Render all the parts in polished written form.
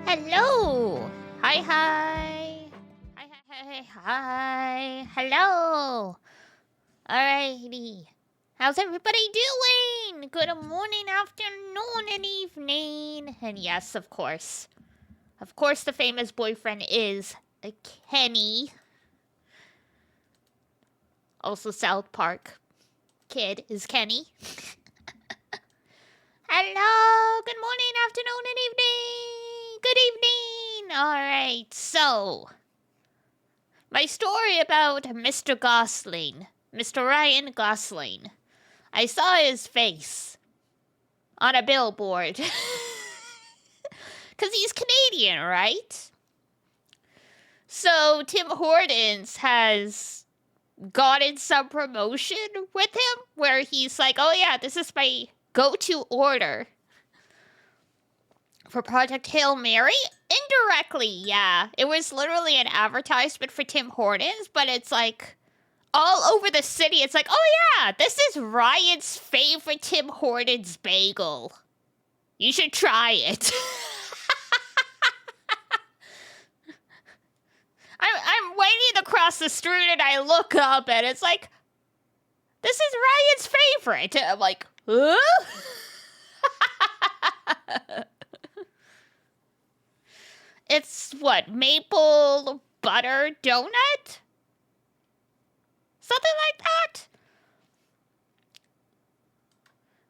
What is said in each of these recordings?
Hello! Hi, hi! Hi, hi, hi, hi! Hello! Alrighty. How's everybody doing? Good morning, afternoon, and evening. And yes, of course. Of course, the famous boyfriend is Kenny. Also, South Park kid is Kenny. Hello! Good morning, afternoon, and evening! Good evening! Alright, so. My story about Mr. Gosling. Mr. Ryan Gosling. I saw his face on a billboard. Because he's Canadian, right? So Tim Hortons has gotten some promotion with him where he's like, oh yeah, this is my go-to order for Project Hail Mary. Indirectly, yeah. It was literally an advertisement for Tim Hortons, but it's like all over the city. It's like, oh yeah, this is Ryan's favorite Tim Hortons bagel. You should try it. I'm waiting across the street and I look up and it's like, this is Ryan's favorite. And I'm like, huh? It's what, maple butter donut? Something like that?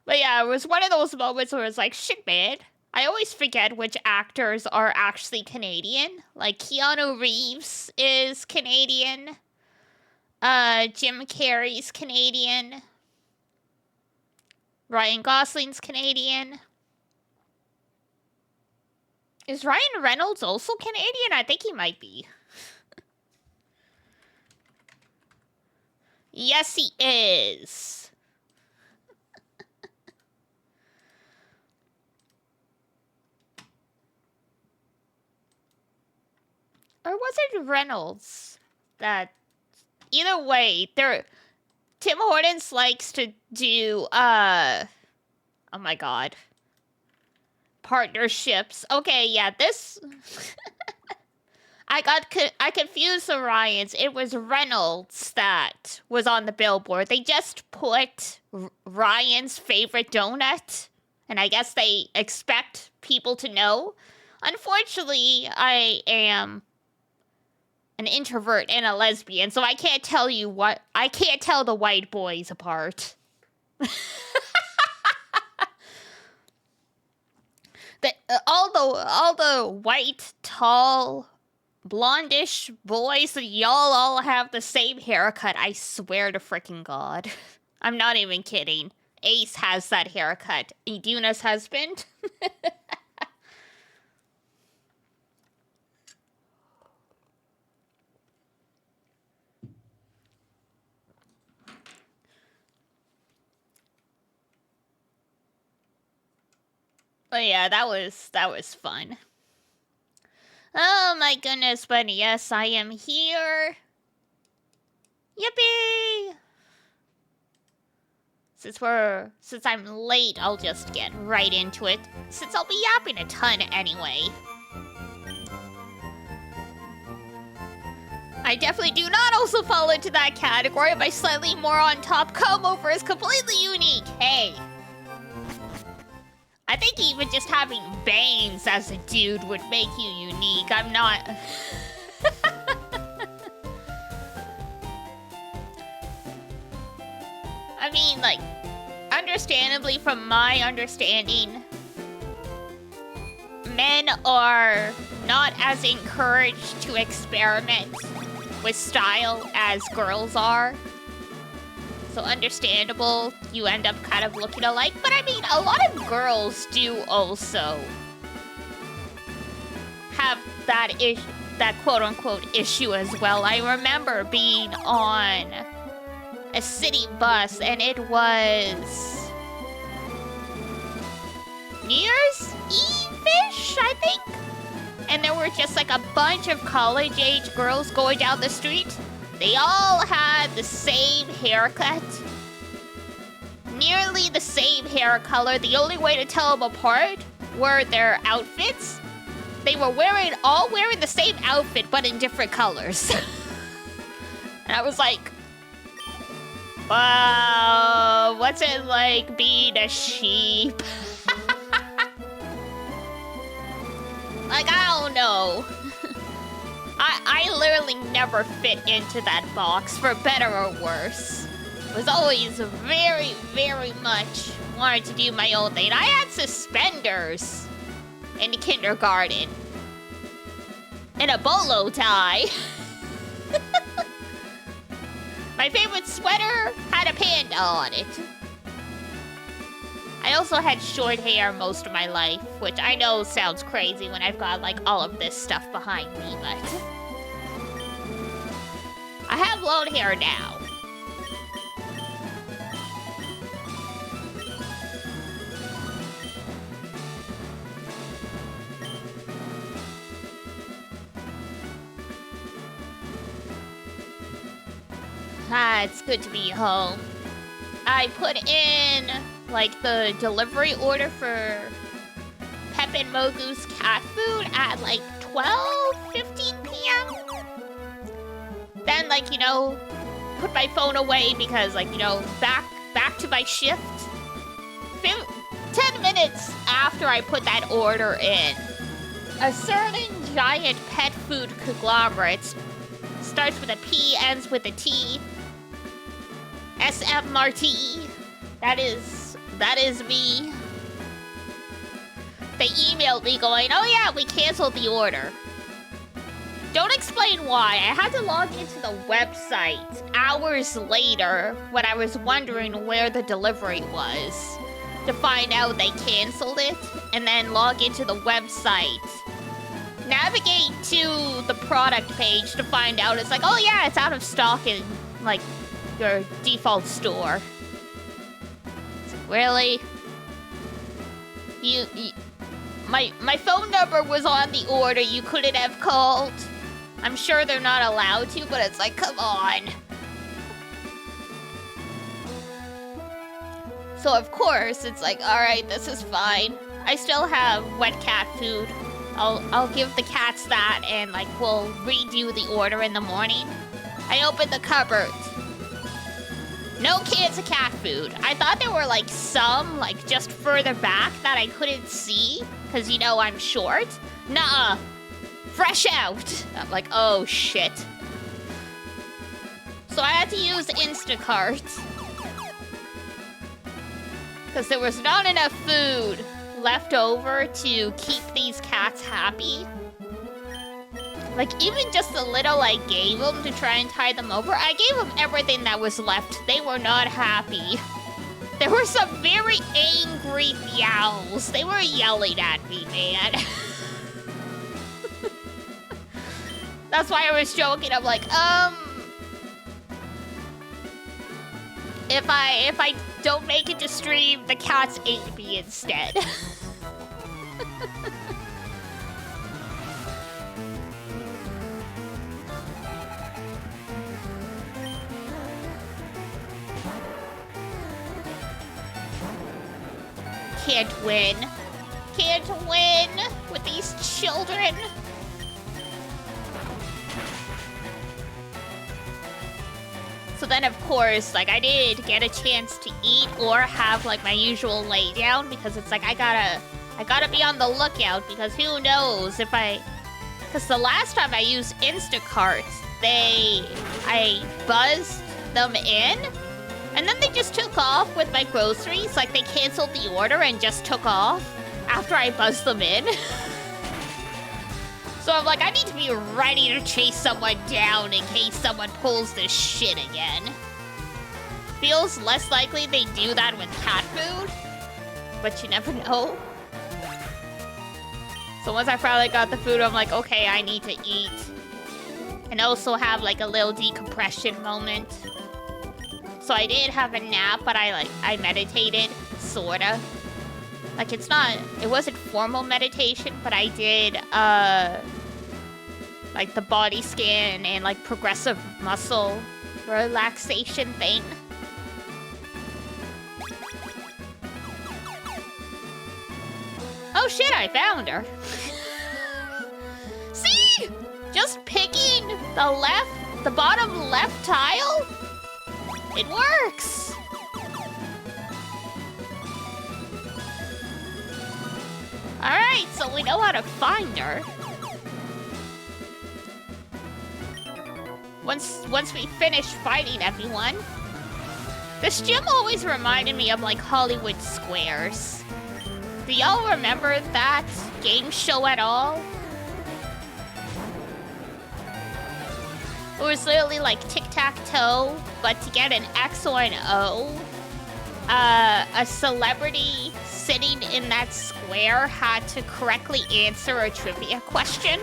But yeah, it was one of those moments where it's like, shit, man. I always forget which actors are actually Canadian. Like, Keanu Reeves is Canadian. Jim Carrey's Canadian. Ryan Gosling's Canadian. Is Ryan Reynolds also Canadian? I think he might be. Yes, he is. Or was it Reynolds? That either way, Tim Hortons likes to do oh my god. Partnerships. Okay, yeah, this I confused the Ryans. It was Reynolds that was on the billboard. They just put Ryan's favorite donut, and I guess they expect people to know. Unfortunately, I am an introvert and a lesbian, so I can't tell the white boys apart. All the white, tall, blondish boys, y'all all have the same haircut. I swear to freaking God. I'm not even kidding. Ace has that haircut. Iduna's husband. But yeah, that was fun. Oh my goodness, but yes, I am here. Yippee! Since I'm late, I'll just get right into it, since I'll be yapping a ton anyway. I definitely do not also fall into that category. My slightly more on top comb over is completely unique. Hey. I think even just having bangs as a dude would make you unique. I'm not... I mean, like, understandably, from my understanding, men are not as encouraged to experiment with style as girls are. So understandable, you end up kind of looking alike. But I mean, a lot of girls do also have that quote-unquote issue as well. I remember being on a city bus, and it was New Year's Eve-ish, I think? And there were just like a bunch of college-age girls going down the street. They all had the same haircut. Nearly the same hair color. The only way to tell them apart were their outfits. they were all wearing the same outfit, but in different colors. And I was like, wow, what's it like being a sheep? Like, I don't know. I literally never fit into that box, for better or worse. Was always very, very much wanted to do my own thing. I had suspenders in kindergarten. And a bolo tie. My favorite sweater had a panda on it. I also had short hair most of my life, which I know sounds crazy when I've got like all of this stuff behind me, but I have long hair now. Ah, it's good to be home. I put in like the delivery order for Pep and Mogu's cat food at like 12:15 p.m. Then like, you know, put my phone away because like, you know, back to my shift. 10 minutes after I put that order in, a certain giant pet food conglomerate starts with a P, ends with a T. SMRT. That is me. They emailed me going, oh yeah, we canceled the order. Don't explain why. I had to log into the website hours later when I was wondering where the delivery was to find out they canceled it, and then log into the website. Navigate to the product page to find out it's like, oh yeah, it's out of stock in like your default store. It's like, really? My phone number was on the order. You couldn't have called. I'm sure they're not allowed to, but it's like, come on. So of course, it's like, all right, this is fine. I still have wet cat food. I'll give the cats that, and like we'll redo the order in the morning. I opened the cupboard. No cans of cat food. I thought there were like some like just further back that I couldn't see because you know I'm short. Nuh-uh. Fresh out. I'm like, oh shit. So I had to use Instacart because there was not enough food left over to keep these cats happy. Like, even just a little I gave them to try and tide them over, I gave them everything that was left. They were not happy. There were some very angry meows. They were yelling at me, man. That's why I was joking. I'm like, if I don't make it to stream, the cats ate me instead. Can't win. Can't win with these children. So then, of course, like, I did get a chance to eat or have, like, my usual lay down because it's like, I gotta be on the lookout because who knows if because the last time I used Instacart, I buzzed them in and then they just took off with my groceries. Like, they canceled the order and just took off after I buzzed them in. So I'm like, I need to be ready to chase someone down in case someone pulls this shit again. Feels less likely they do that with cat food, but you never know. So once I finally got the food, I'm like, okay, I need to eat. And also have like a little decompression moment. So I did have a nap, but I meditated, sorta. Like, it wasn't formal meditation, but I did, like, the body scan and, like, progressive muscle relaxation thing. Oh shit, I found her. Just picking the bottom left tile? It works! Alright, so we know how to find her. Once we finish fighting everyone. This gym always reminded me of like Hollywood Squares. Do y'all remember that game show at all? It was literally like tic-tac-toe, but to get an X or an O, a celebrity sitting in that square had to correctly answer a trivia question.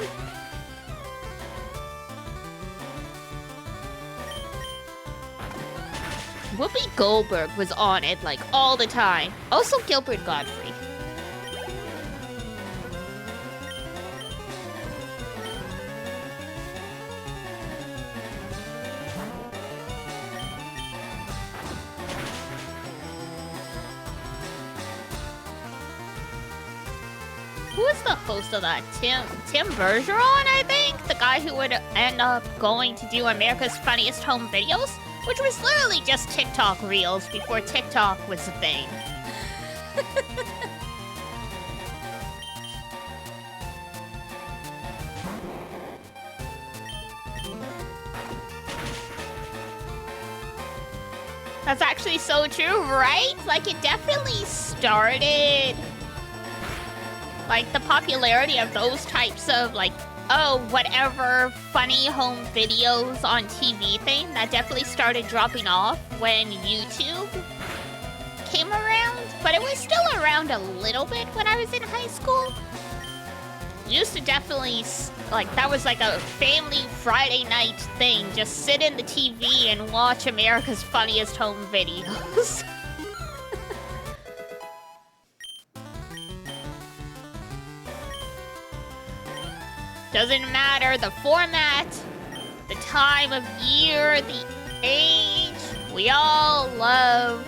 Whoopi Goldberg was on it like all the time. Also Gilbert Gottfried. Who is the host of that? Tim Bergeron, I think? The guy who would end up going to do America's Funniest Home Videos? Which was literally just TikTok Reels before TikTok was a thing. That's actually so true, right? Like, it definitely started... Like, the popularity of those types of, like, oh, whatever funny home videos on TV thing, that definitely started dropping off when YouTube came around. But it was still around a little bit when I was in high school. Used to definitely, like, that was like a family Friday night thing. Just sit in the TV and watch America's Funniest Home Videos. Doesn't matter the format, the time of year, the age. We all love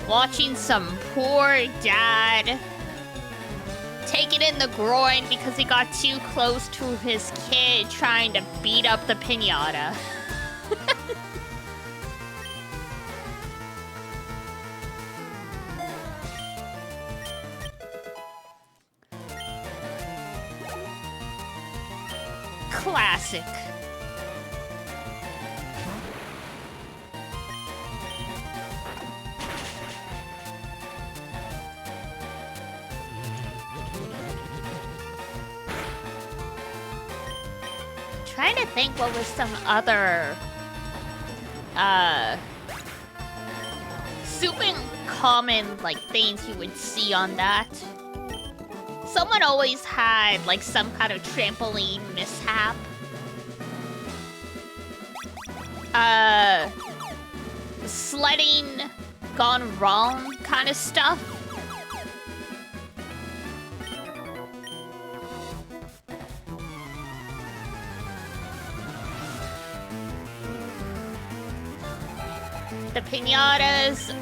watching some poor dad take it in the groin because he got too close to his kid trying to beat up the piñata. Classic. Trying to think what was some other super common like things you would see on that. Someone always had, like, some kind of trampoline mishap. Sledding gone wrong kind of stuff. The piñatas,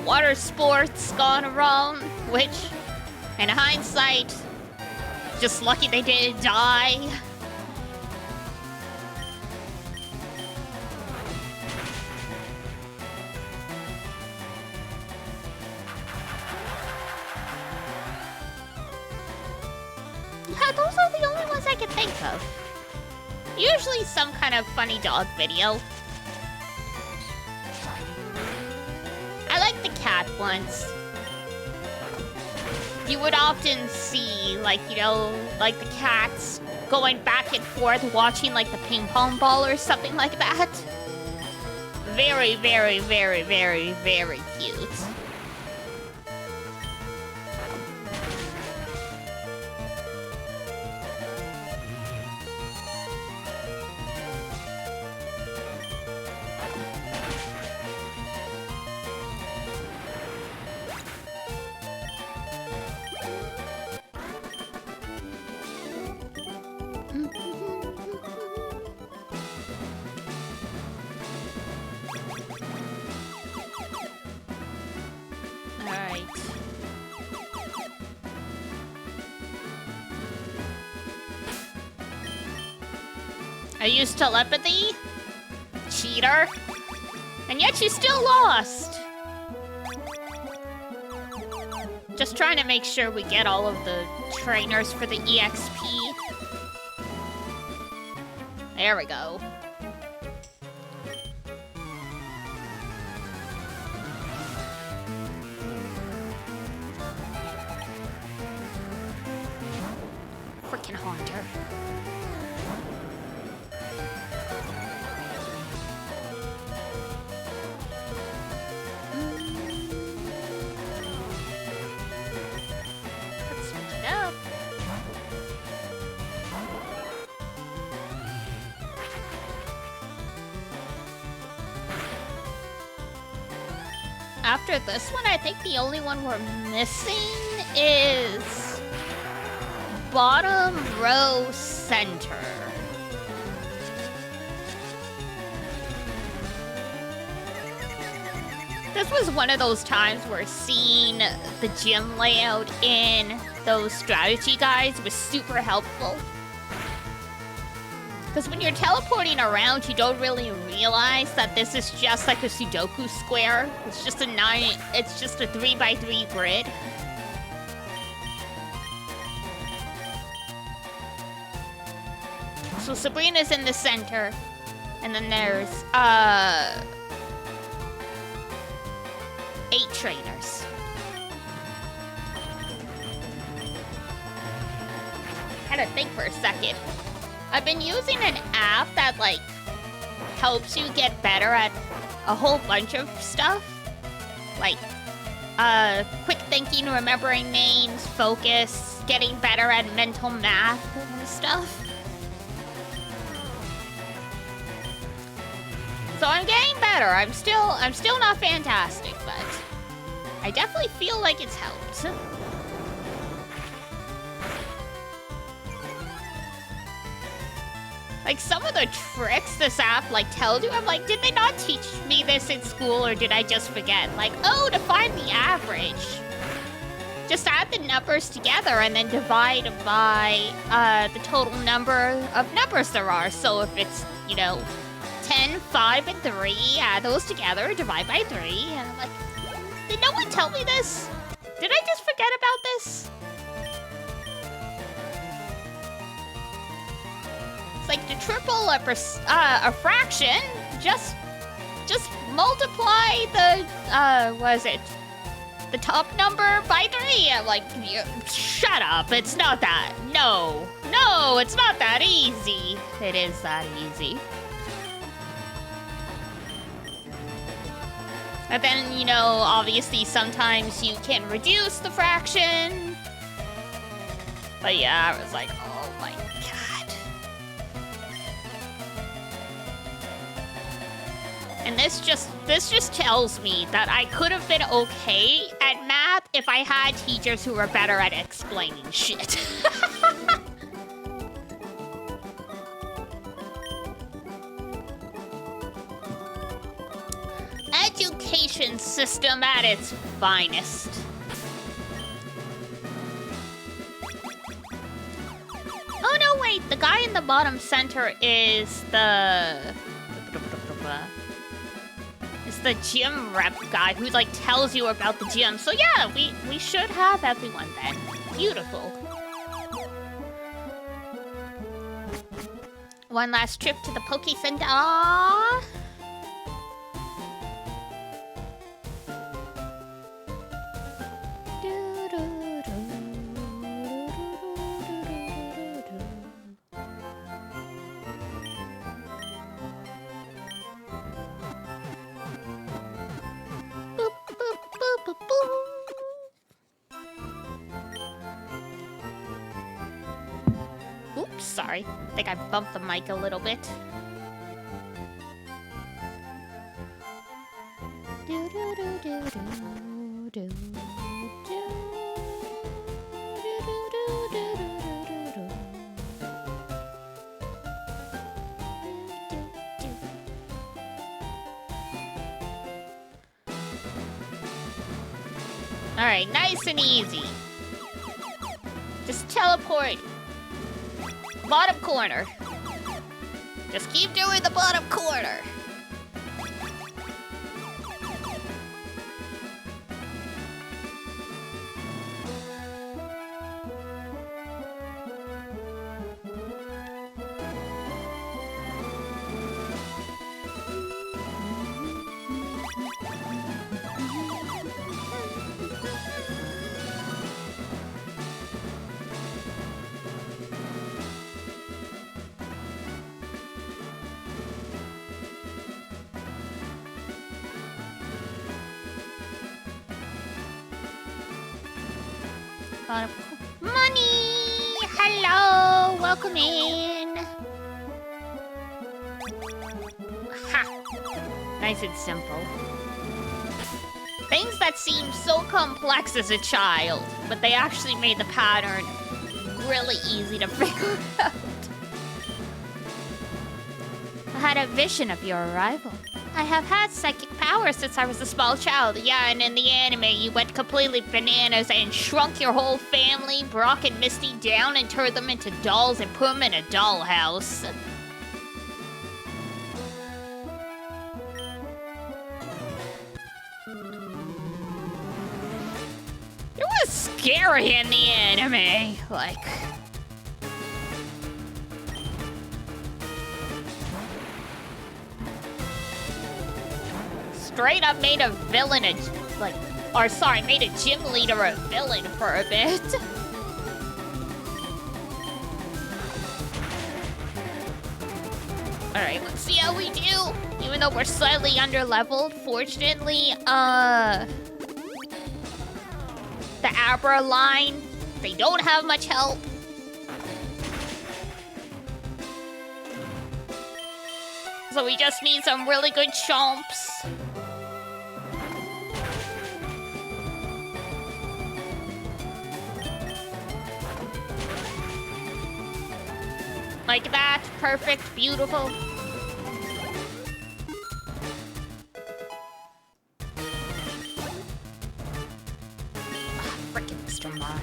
water sports gone wrong, which... in hindsight, just lucky they didn't die. Yeah, those are the only ones I can think of. Usually some kind of funny dog video. I like the cat ones. You would often see, like, you know, like the cats going back and forth watching, like, the ping pong ball or something like that. Very, very, very, very, very cute. I used telepathy? Cheater. And yet you still lost. Just trying to make sure we get all of the trainers for the EXP. There we go. Frickin' Haunter. Let's switch it up. After this one, I think the only one we're missing is bottom row center. This was one of those times where seeing the gym layout in those strategy guides was super helpful. Because when you're teleporting around, you don't really realize that this is just like a Sudoku square. It's just a 3x3 grid. So Sabrina's in the center, and then there's 8 trainers. Had to think for a second. I've been using an app that like helps you get better at a whole bunch of stuff. Like quick thinking, remembering names, focus, getting better at mental math and stuff. So I'm getting better. I'm still not fantastic, but I definitely feel like it's helped. Like, some of the tricks this app, like, tells you, I'm like, did they not teach me this in school, or did I just forget? Like, oh, to find the average, just add the numbers together and then divide by the total number of numbers there are. So if it's, you know, 10, 5, and 3, add those together, divide by 3, and I'm like, did no one tell me this? Did I just forget about this? It's like to triple a fraction, just multiply the, what is it? The top number by 3. I'm like, shut up, it's not that. No, it's not that easy. It is that easy. But then, you know, obviously sometimes you can reduce the fraction. But yeah, I was like, oh my god. And this just tells me that I could have been okay at math if I had teachers who were better at explaining shit. Education system at its finest. Oh no, wait, the guy in the bottom center is the gym rep guy who like tells you about the gym. So yeah, we should have everyone then. Beautiful. One last trip to the Poke Center. Aww. Oops, sorry. I think I bumped the mic a little bit. Alright, nice and easy. Just teleport. Bottom corner. Just keep doing the bottom corner. Money! Hello! Welcome in! Ha! Nice and simple. Things that seem so complex as a child, but they actually made the pattern really easy to figure out. I had a vision of your arrival. I have had psychic powers since I was a small child. Yeah, and in the anime, you went completely bananas and shrunk your whole family, Brock and Misty, down and turned them into dolls and put them in a dollhouse. It was scary in the anime, like... Straight up made a villain made a gym leader a villain for a bit. Alright, let's see how we do. Even though we're slightly underleveled, fortunately, the Abra line, they don't have much help. So we just need some really good chomps. Like that, perfect, beautiful. Frickin' Mr. Mime.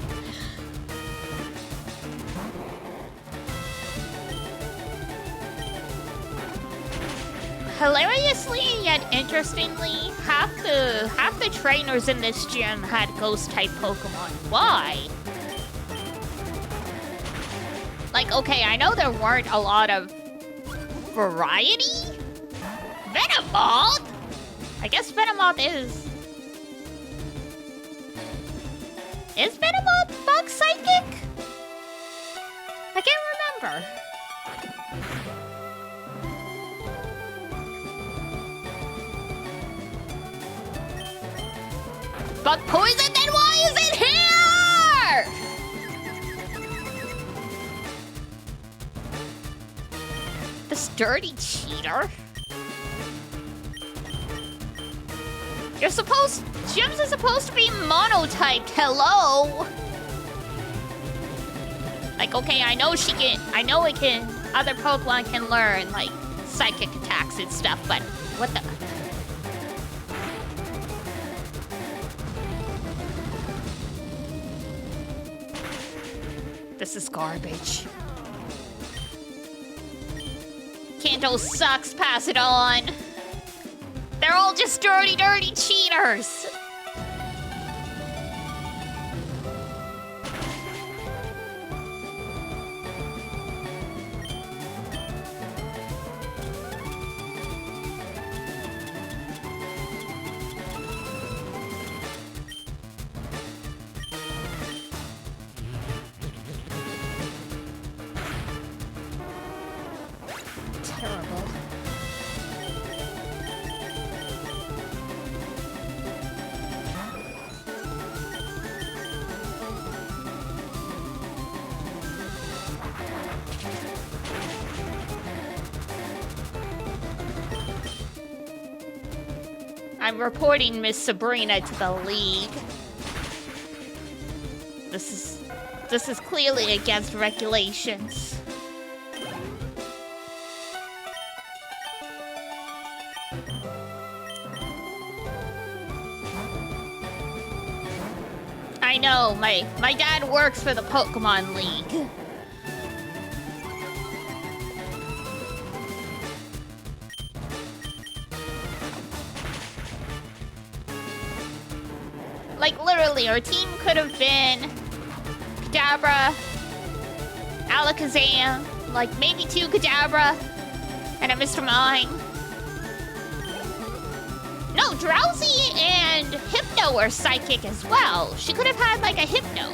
Hilariously yet interestingly, half the trainers in this gym had ghost-type Pokemon. Why? Like, okay, I know there weren't a lot of variety? Venomoth? I guess Venomoth is... Is Venomoth bug psychic? I can't remember. Bug poison? Then why is it here? This dirty cheater. Gyms are supposed to be monotyped, hello? Like, okay, I know other Pokemon can learn, like, psychic attacks and stuff, but what the? This is garbage. Kanto sucks, pass it on. They're all just dirty, dirty cheaters. Terrible. I'm reporting Miss Sabrina to the league. This is clearly against regulations. I know, my dad works for the Pokemon League. Like, literally, our team could have been Kadabra, Alakazam, like maybe 2 Kadabra, and a Mr. Mime. No, Drowsy and Hypno are psychic as well. She could have had like a Hypno.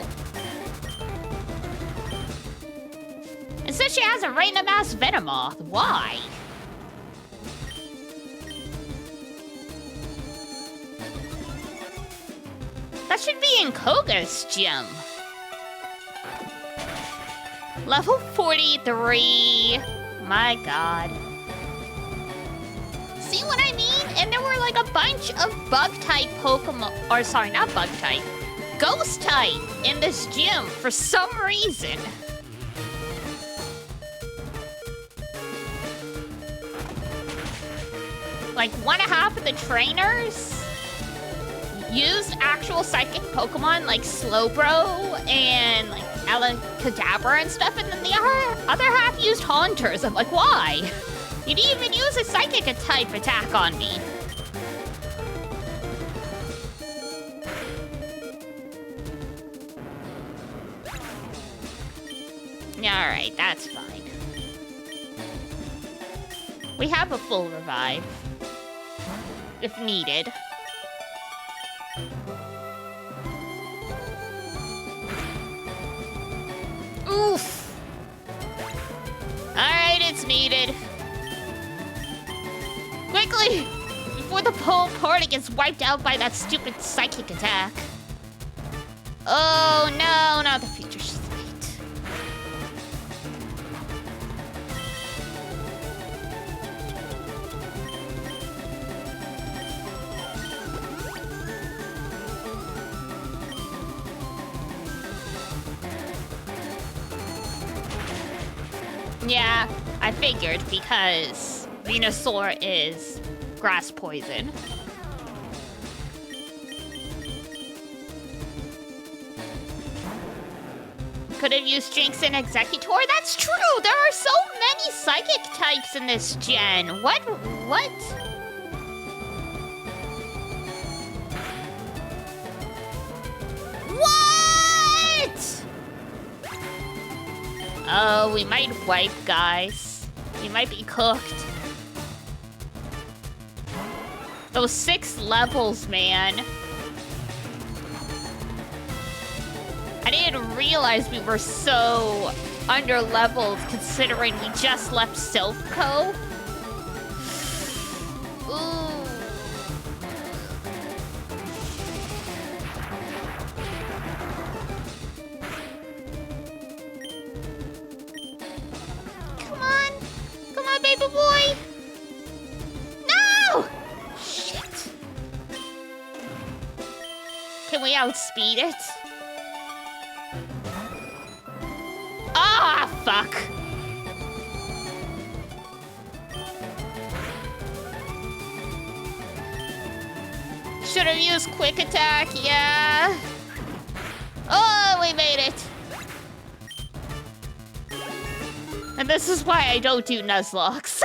Instead, she has a random ass Venomoth. Why? That should be in Koga's gym. Level 43. My god. See what I mean? And there were like a bunch of bug-type Pokemon, or sorry, not bug-type, ghost-type in this gym for some reason. Like 1/2 of the trainers used actual psychic Pokemon like Slowbro and like Alakazam and stuff, and then the other half used Haunters. I'm like, why? You didn't even use a psychic type attack on me. Yeah, alright, that's fine. We have a full revive. If needed. Oof! Alright, it's needed. Quickly! Before the whole party gets wiped out by that stupid psychic attack. Oh no, not the future state. Yeah, I figured because Venusaur is grass poison. Could have used Jinx and Executor. That's true. There are so many psychic types in this gen. What? What? Oh, we might wipe, guys. We might be cooked. Those 6 levels, man. I didn't realize we were so under-leveled considering we just left Silph.Co. Ooh. Come on. Come on, baby boy. No! Shit. Can we outspeed it? Ah, fuck. Should have used quick attack, yeah. Oh, we made it. And this is why I don't do Nuzlocke.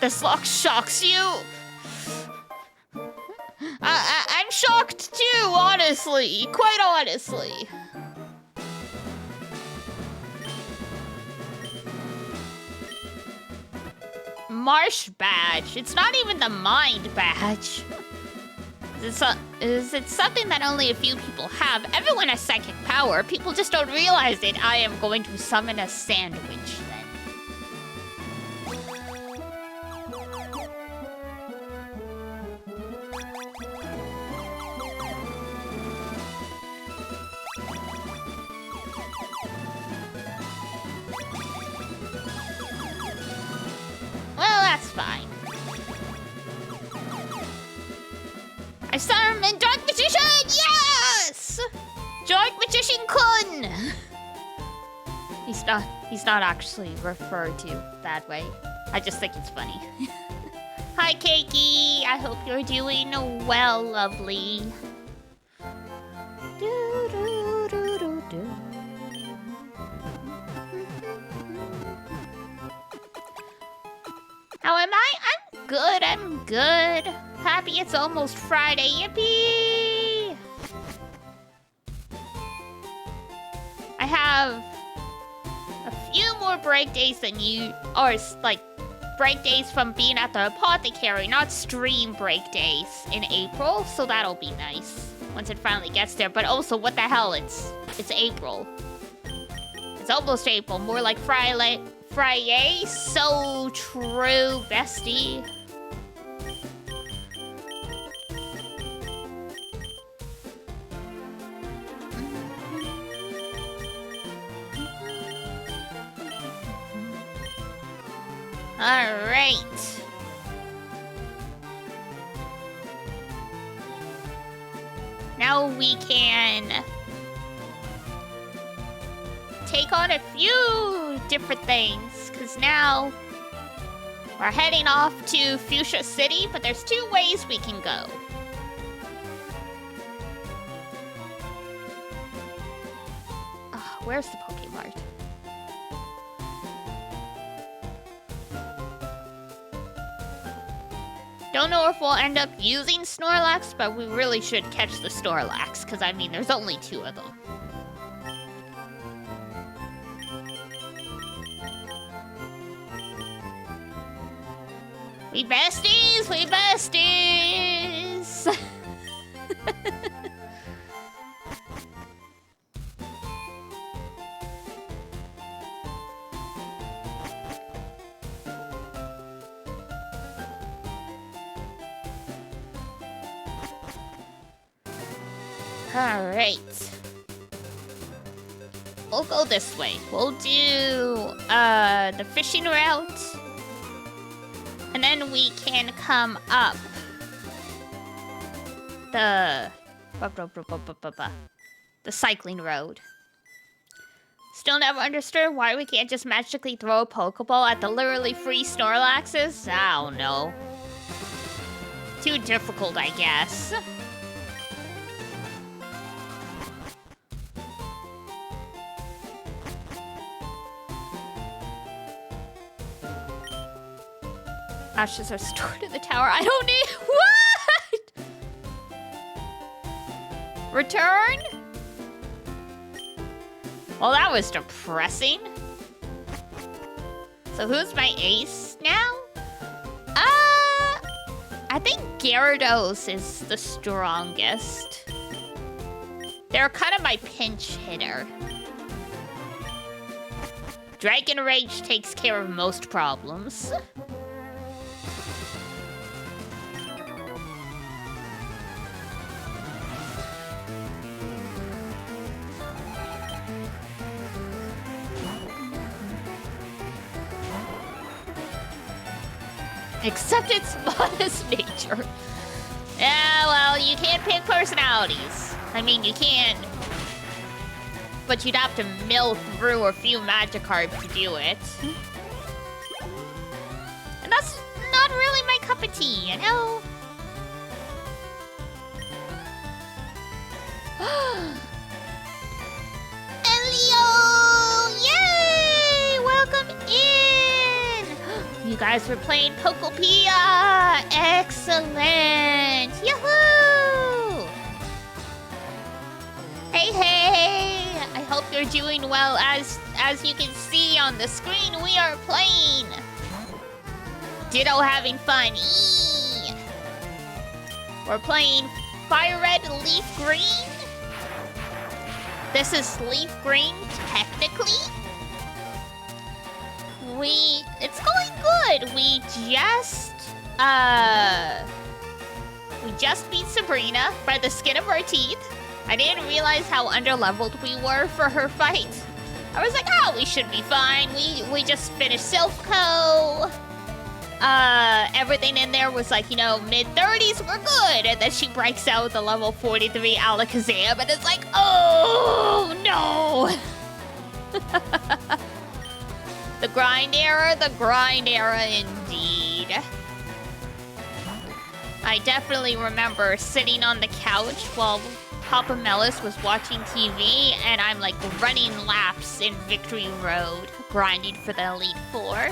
This lock shocks you? I'm shocked too, honestly. Quite honestly. Marsh badge. It's not even the mind badge. Is it something that only a few people have? Everyone has psychic power. People just don't realize it. I am going to summon a sandwich then. Well, that's fine. I summoned Dark Magician! Yes! Dark Magician Kun! He's not actually referred to that way. I just think it's funny. Hi, Keiki! I hope you're doing well, lovely. Do, do, do, do, do. good, I'm good. Happy it's almost Friday, yippee! I have a few more break days than you, or like break days from being at the apothecary, not stream break days in April, so that'll be nice once it finally gets there. But also, what the hell, it's April. It's almost April, more like Friday. So true, bestie. All right. Now we can take on a few different things, because now we're heading off to Fuchsia City, but there's two ways we can go. Oh, where's the Pokemart? Don't know if we'll end up using Snorlax, but we really should catch the Snorlax, because I mean, there's only two of them. We besties! We besties! Alright. We'll go this way. We'll do the fishing route. And then we can come up the cycling road. Still never understood why we can't just magically throw a Pokeball at the literally free Snorlaxes. I don't know. Too difficult, I guess. Ashes are stored in the tower. I don't need... What? Return? Well, that was depressing. So who's my ace now? I think Gyarados is the strongest. They're kind of my pinch hitter. Dragon Rage takes care of most problems. Except it's modest nature. Yeah, well, you can't pick personalities. I mean, you can. But you'd have to mill through a few Magikarp to do it. And that's not really my cup of tea, you know? Elio! Yay! Welcome in! You guys were playing Pokopia! Excellent! Yahoo! Hey, hey! I hope you're doing well. As you can see on the screen, we are playing Ditto having fun. Eee! We're playing Fire Red, Leaf Green. This is Leaf Green, technically. It's going good. We just beat Sabrina by the skin of our teeth. I didn't realize how underleveled we were for her fight. I was like, oh, we should be fine. We just finished Silph everything in there was like, you know, mid-30s, we're good. And then she breaks out with a level 43 Alakazam, and it's like, oh, no. The grind era indeed. I definitely remember sitting on the couch while Papa Melis was watching TV, and I'm like running laps in Victory Road, grinding for the Elite Four.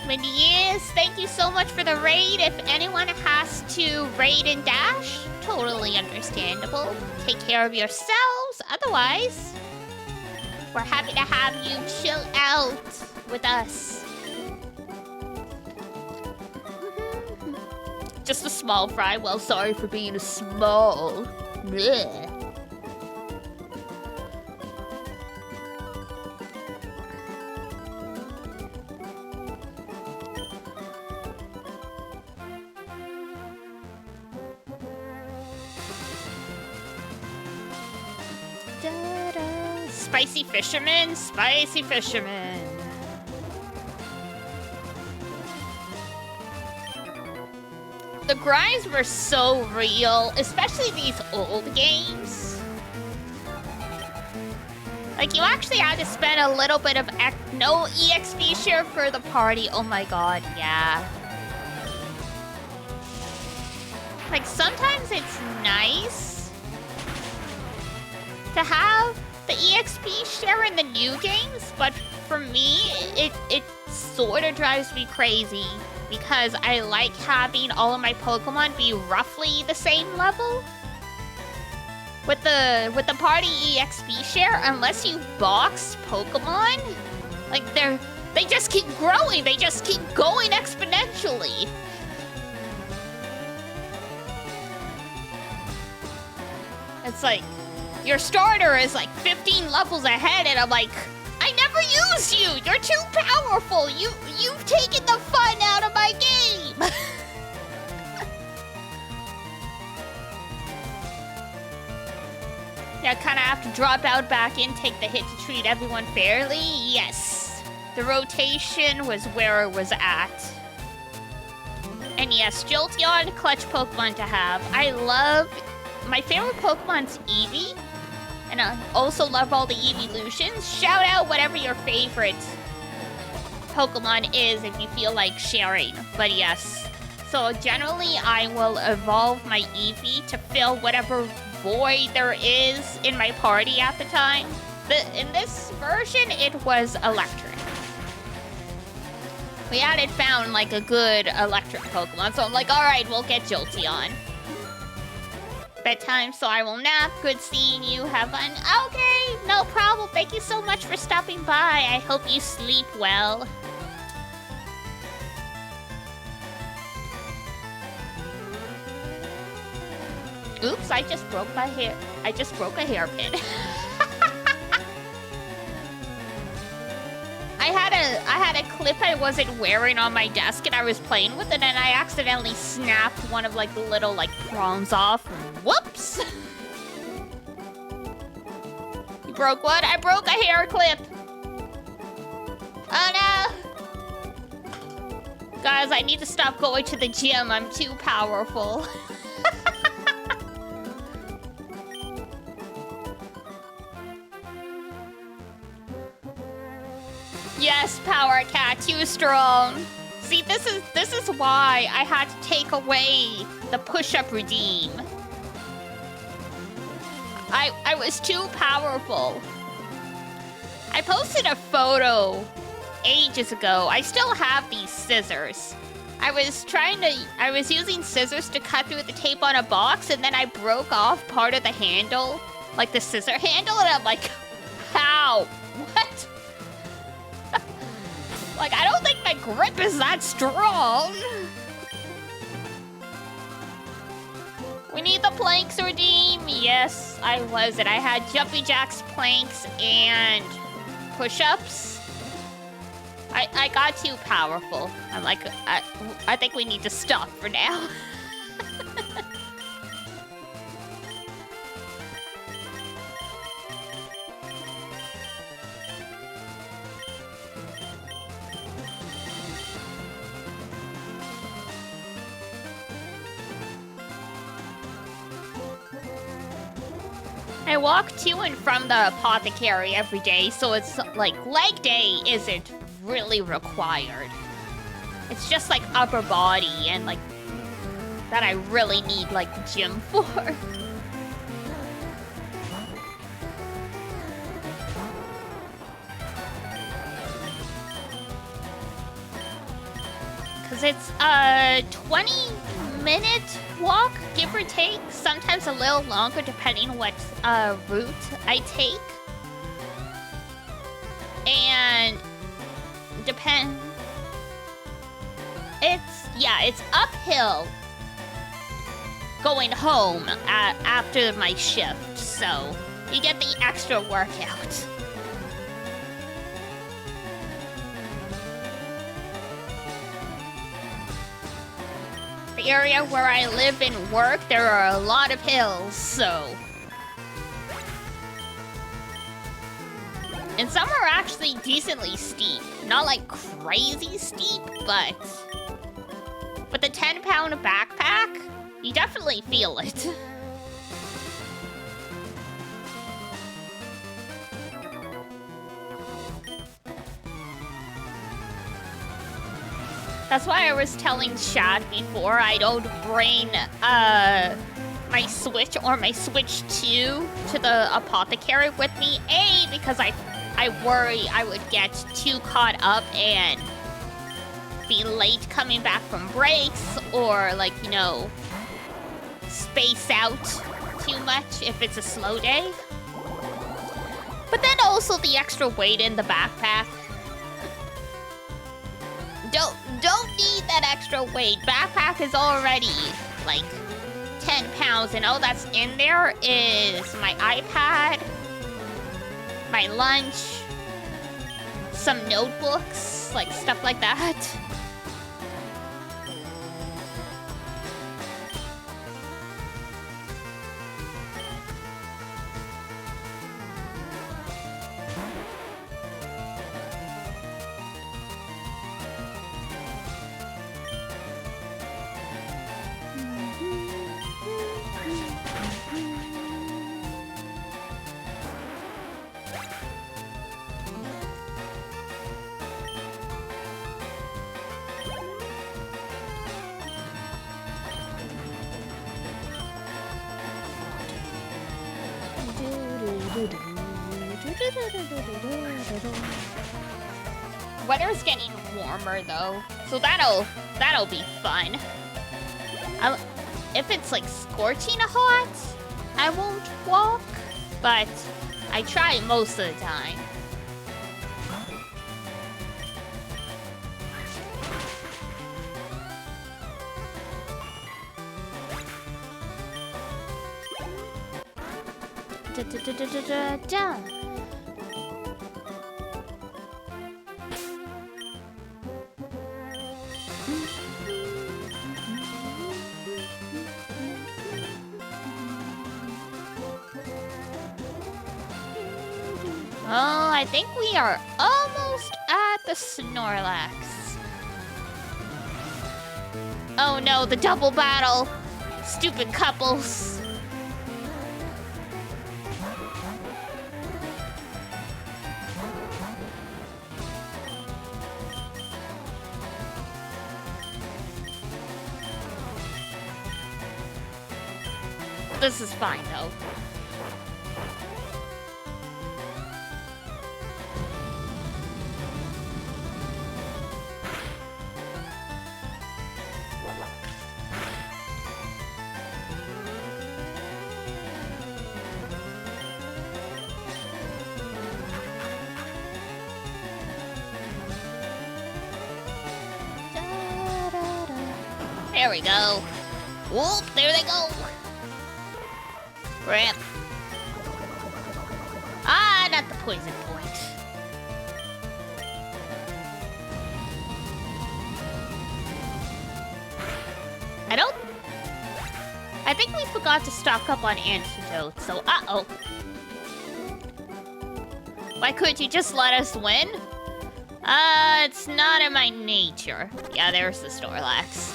Mindy is, thank you so much for the raid. If anyone has to raid and dash, totally understandable. Take care of yourselves. Otherwise, we're happy to have you chill out with us. Just a small fry. Well, sorry for being a small. Blech. Spicy fisherman, spicy fisherman. The grinds were so real, especially these old games. Like, you actually had to spend a little bit of no EXP share for the party. Oh my god, yeah. Like, sometimes it's nice to have the EXP share in the new games, but for me, it sort of drives me crazy because I like having all of my Pokemon be roughly the same level. With the party EXP share, unless you box Pokemon, like they just keep growing, they just keep going exponentially. It's like your starter is like 15 levels ahead, and I'm like, I never use you! You're too powerful! You've taken the fun out of my game! Yeah, kinda have to drop out back in, take the hit to treat everyone fairly. Yes. The rotation was where it was at. And yes, Jolteon, clutch Pokemon to have. My favorite Pokemon's Eevee. And I also love all the evolutions. Shout out whatever your favorite Pokemon is if you feel like sharing. But yes. So generally, I will evolve my Eevee to fill whatever void there is in my party at the time. In this version, it was electric. We hadn't found like a good electric Pokemon, so I'm like, alright, we'll get Jolteon. Bedtime, so I will nap. Good seeing you. Have fun. Okay, no problem. Thank you so much for stopping by. I hope you sleep well. Oops, I just broke my hair. I just broke a hairpin. I had a clip I wasn't wearing on my desk and I was playing with it, and I accidentally snapped one of like the little like prongs off. Whoops! You broke what? I broke a hair clip. Oh no! Guys, I need to stop going to the gym. I'm too powerful. Yes, Power Cat, too strong. See, this is why I had to take away the push-up redeem. I was too powerful. I posted a photo ages ago. I still have these scissors. I was using scissors to cut through the tape on a box, and then I broke off part of the handle, like the scissor handle, and I'm like, how? What? Like, I don't think my grip is that strong. We need the planks redeem. Yes, I was it. I had jumpy jacks, planks, and push-ups. I got too powerful. I'm like, I think we need to stop for now. I walk to and from the apothecary every day, so it's like leg day isn't really required. It's just like upper body and like that I really need like gym for. Because it's a 20-minute walk, give or take. Sometimes a little longer depending on what route I take. And it's uphill going home after my shift, so you get the extra workout. The area where I live and work, there are a lot of hills, so... And some are actually decently steep. Not like crazy steep, but... With a 10-pound backpack, you definitely feel it. That's why I was telling Chad before I don't bring my Switch or my Switch 2 to the apothecary with me. A, because I worry I would get too caught up and be late coming back from breaks, or like, you know, space out too much if it's a slow day. But then also the extra weight in the backpack. Don't need that extra weight. Backpack is already like 10 pounds, and all that's in there is my iPad, my lunch, some notebooks, like stuff like that. Weather's getting warmer though, so that'll be fun. If it's like scorching hot, I won't walk, but I try most of the time. Da. Oh, I think we are almost at the Snorlax. Oh no, the double battle. Stupid couples. This is fine though. There we go. Whoop, there they go. Rip. Ah, not the poison point. I think we forgot to stock up on antidotes, so uh-oh. Why couldn't you just let us win? It's not in my nature. Yeah, there's the Snorlax.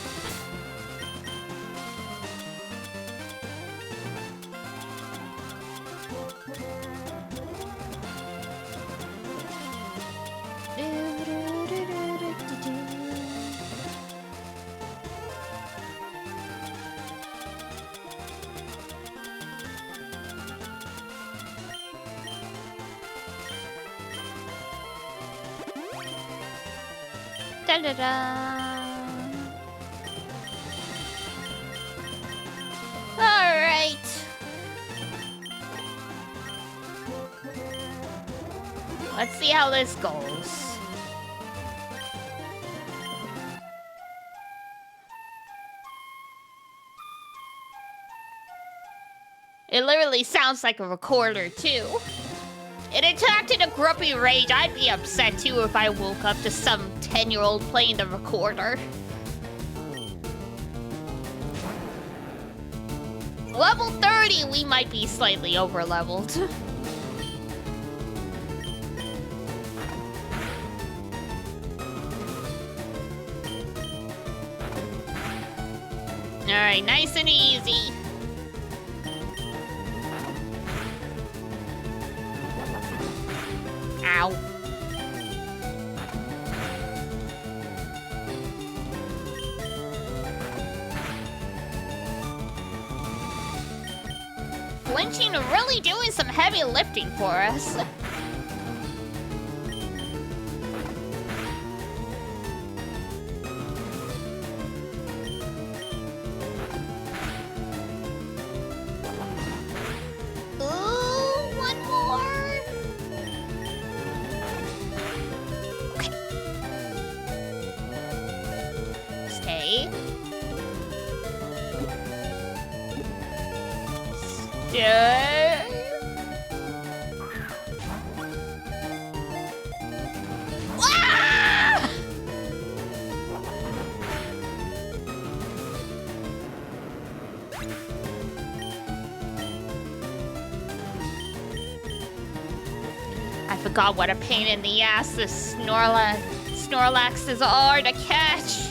Da-da-da. Let's see how this goes. It literally sounds like a recorder, too. It attacked in a grumpy rage. I'd be upset, too, if I woke up to some 10-year-old playing the recorder. Level 30, we might be slightly over-leveled. Alright, nice and easy. Ow. Flinching really doing some heavy lifting for us. I forgot what a pain in the ass this Snorlaxes are to catch.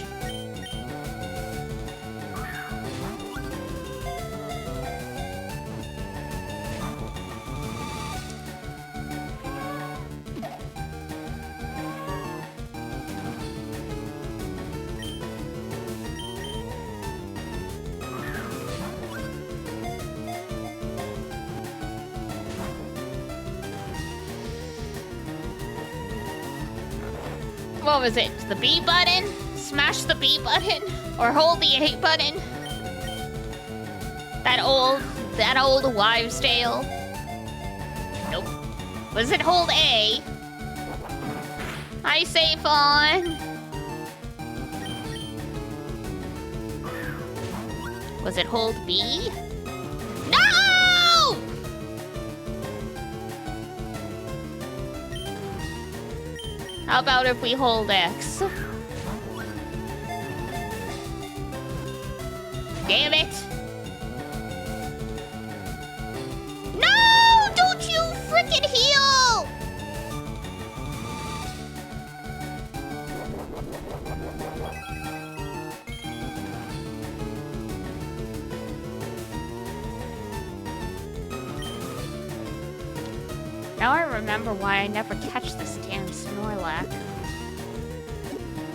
What was it? The B button? Smash the B button? Or hold the A button? That old wives' tale? Nope. Was it hold A? Hi, Saphon. Was it hold B? No! How about if we hold X? Damn it! No! Don't you frickin' heal! Now I remember why I never catch this damn Snorlax.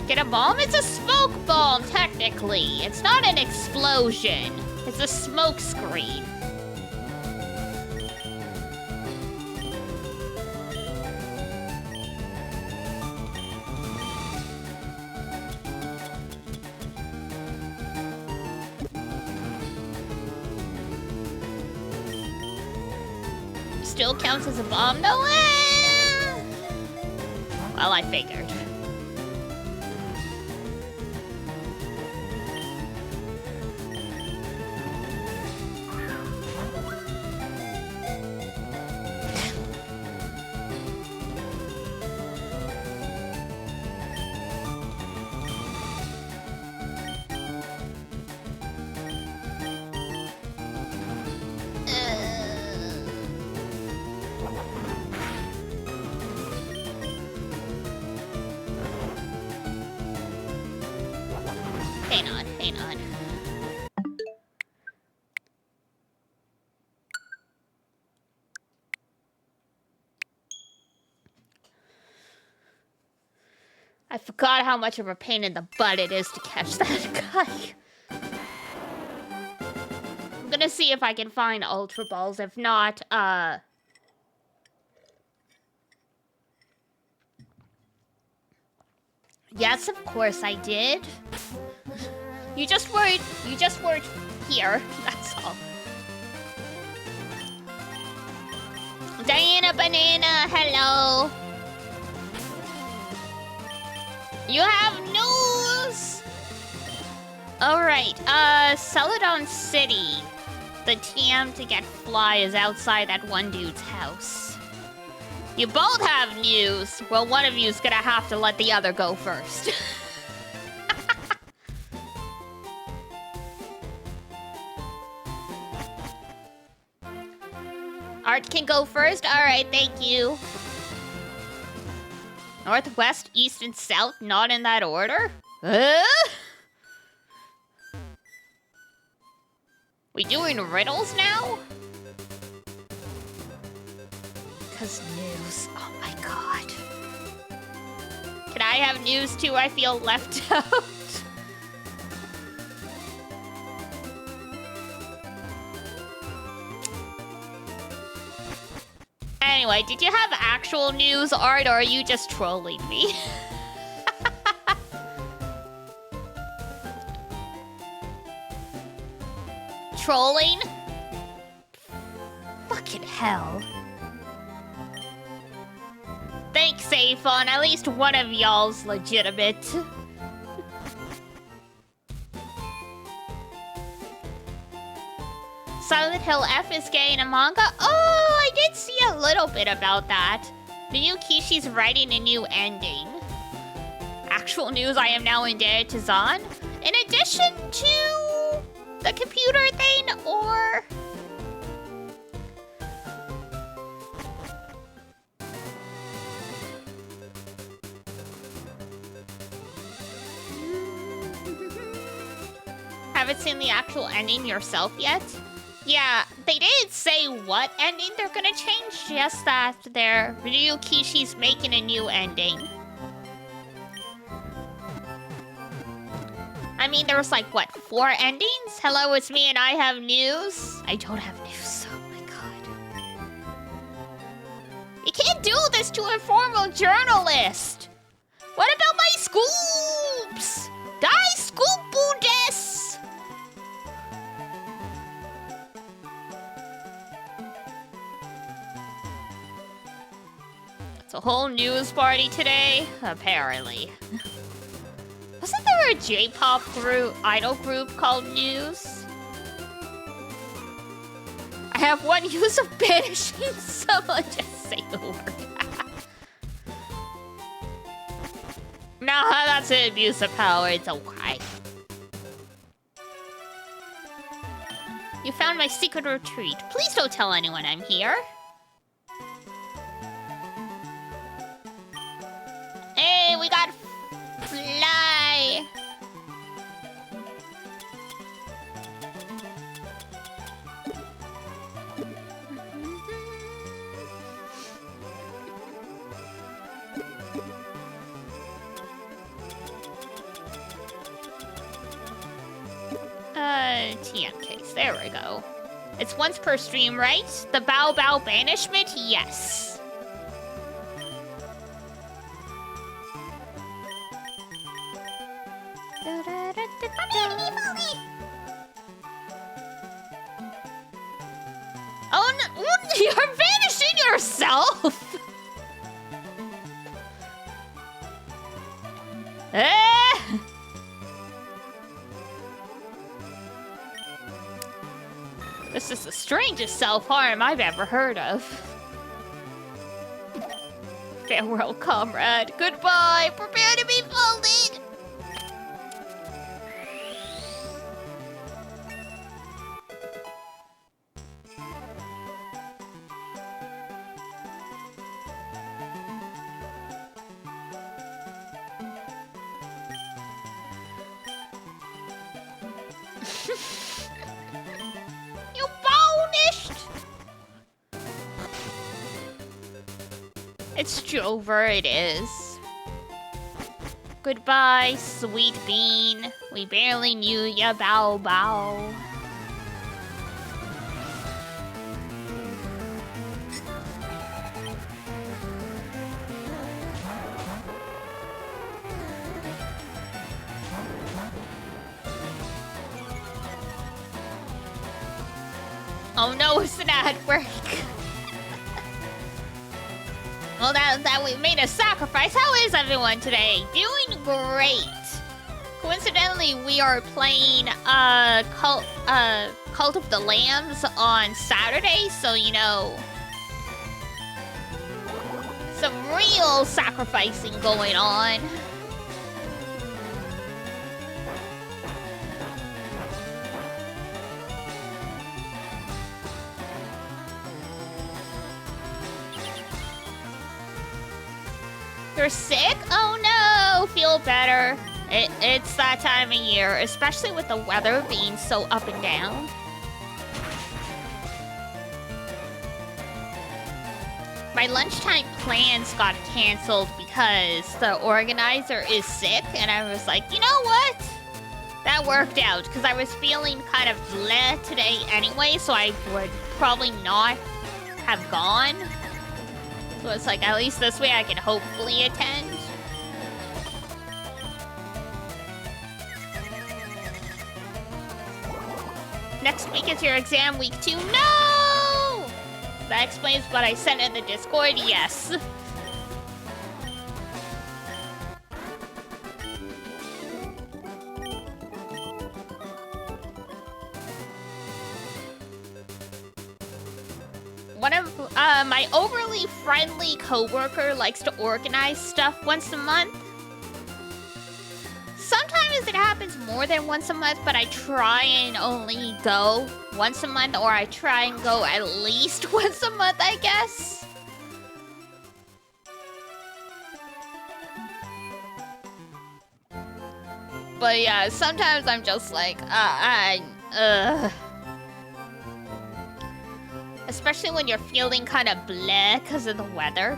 Get a bomb? It's a smoke bomb, technically. It's not an explosion. It's a smoke screen. Still counts as a bomb, no way! Well, I figured. Hang on. I forgot how much of a pain in the butt it is to catch that guy. I'm gonna see if I can find Ultra Balls. If not, yes, of course I did. You just weren't here, that's all. Diana Banana, hello. You have news! Alright, Celadon City. The TM to get Fly is outside that one dude's house. You both have news. Well, one of you's gonna have to let the other go first. Art can go first? Alright, thank you. North, west, east, and south, not in that order? We doing riddles now? Cause news, oh my god. Can I have news too? I feel left out. Anyway, did you have actual news, Art, or are you just trolling me? Trolling? Fucking hell. Thanks, Aphon. At least one of y'all's legitimate. Silent Hill F is gay in a manga? Oh, I did see a little bit about that. Ryukishi's writing a new ending. Actual news, I am now indebted to Zan. In addition to the computer thing, or... Haven't seen the actual ending yourself yet? Yeah, they didn't say what ending they're gonna change, just that Ryukishi's making a new ending. I mean, there was like, what, 4 endings? Hello, it's me and I have news. I don't have news, oh my god. You can't do this to a formal journalist. What about my scoops? Dai scoopu desu! It's a whole news party today, apparently. Wasn't there a J-pop idol group called News? I have one use of banishing someone, just say the word. Nah, that's an abuse of power, it's okay. You found my secret retreat. Please don't tell anyone I'm here. Hey, we got Fly. TM case, there we go. It's once per stream, right? The Bow Bow banishment? Yes. Oh no, you're banishing yourself! This is the strangest self-harm I've ever heard of. Farewell, comrade. Goodbye. Prepare to be folded. You bonished! It's Jover, it is. Goodbye, sweet bean. We barely knew ya, bow bow. Oh no, it's an ad break. Well, now that we made a sacrifice, how is everyone today? Doing great. Coincidentally, we are playing Cult of the Lambs on Saturday, so you know, some real sacrificing going on. You're sick? Oh no! Feel better. It's that time of year, especially with the weather being so up and down. My lunchtime plans got canceled because the organizer is sick, and I was like, you know what? That worked out, because I was feeling kind of bleh today anyway, so I would probably not have gone. So it's like, at least this way I can hopefully attend. Next week is your exam week 2. No! That explains what I sent in the Discord, yes. One of my overly friendly coworker likes to organize stuff once a month. Sometimes it happens more than once a month, but I try and only go once a month, or I try and go at least once a month, I guess. But yeah, sometimes I'm just like, especially when you're feeling kind of bleh because of the weather.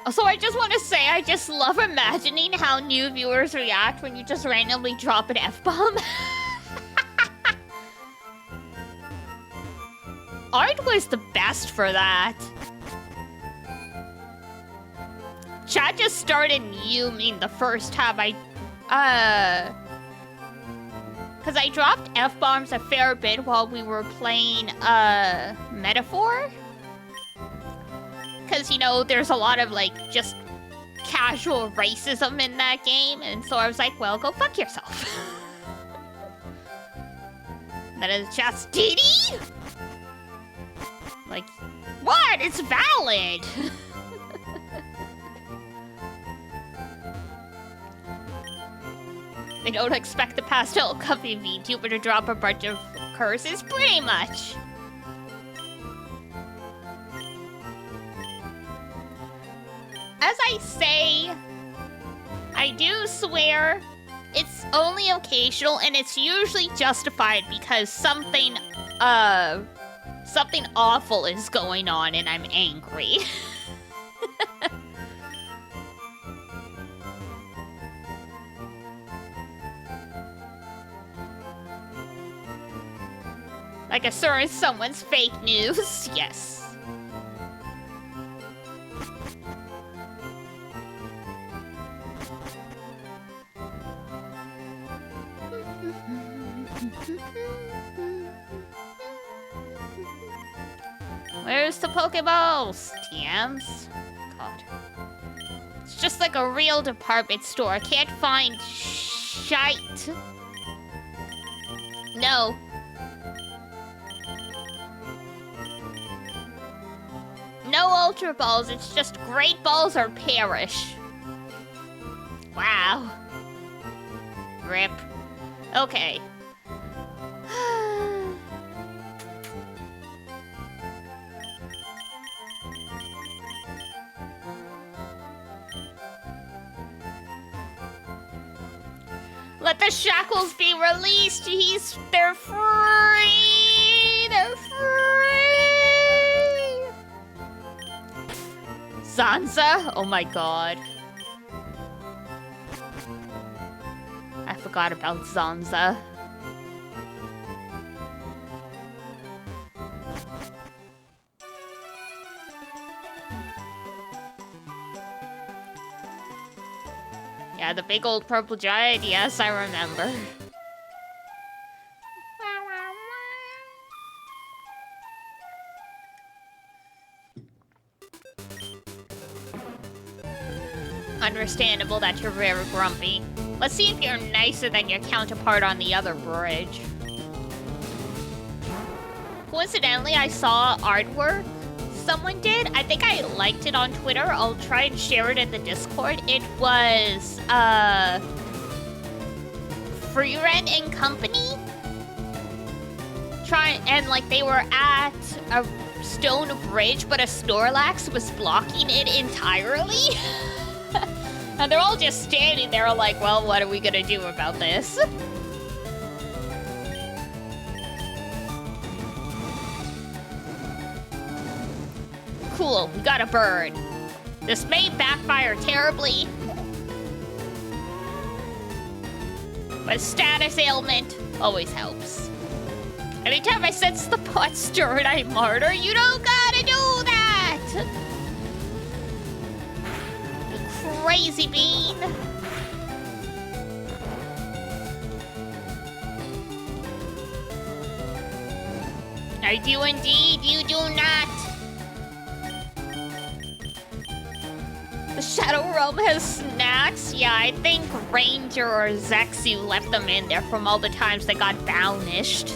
Also, I just want to say, I just love imagining how new viewers react when you just randomly drop an F-bomb. Art was the best for that. Chat just started mewing the first time because I dropped F-bombs a fair bit while we were playing, Metaphor. Because, you know, there's a lot of, like, just casual racism in that game. And so I was like, well, go fuck yourself. That is just Diddy? Like, what? It's valid. They don't expect the pastel coffee VTuber to drop a bunch of curses, pretty much. As I say, I do swear it's only occasional, and it's usually justified because something awful is going on and I'm angry. Like a certain someone's fake news, yes. Where's the Pokeballs? TMs? God. It's just like a real department store. I can't find shite. No. No Ultra Balls, it's just Great Balls or perish. Wow. Rip. Okay. Let the shackles be released. They're free. They're free. Sansa? Oh my god. I forgot about Sansa. Yeah, the big old purple giant. Yes, I remember. understandable that you're very grumpy. Let's see if you're nicer than your counterpart on the other bridge. Coincidentally, I saw artwork someone did. I think I liked it on Twitter. I'll try and share it in the Discord. It was, Free Rent and Company. Like, they were at a stone bridge, but a Snorlax was blocking it entirely. And they're all just standing there like, well, what are we gonna do about this? Cool, we got a bird. This may backfire terribly, but status ailment always helps. Anytime I sense the pot stirred, I martyr. You don't gotta do that! You crazy bean. I do indeed, you do not. The Shadow Realm has snacks? Yeah, I think Ranger or Zexu left them in there from all the times they got banished.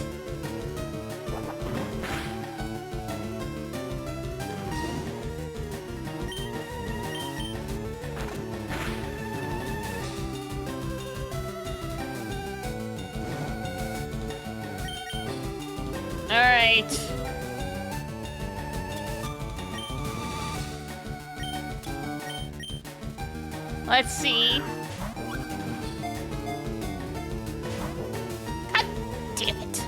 Alright. Let's see. God damn it.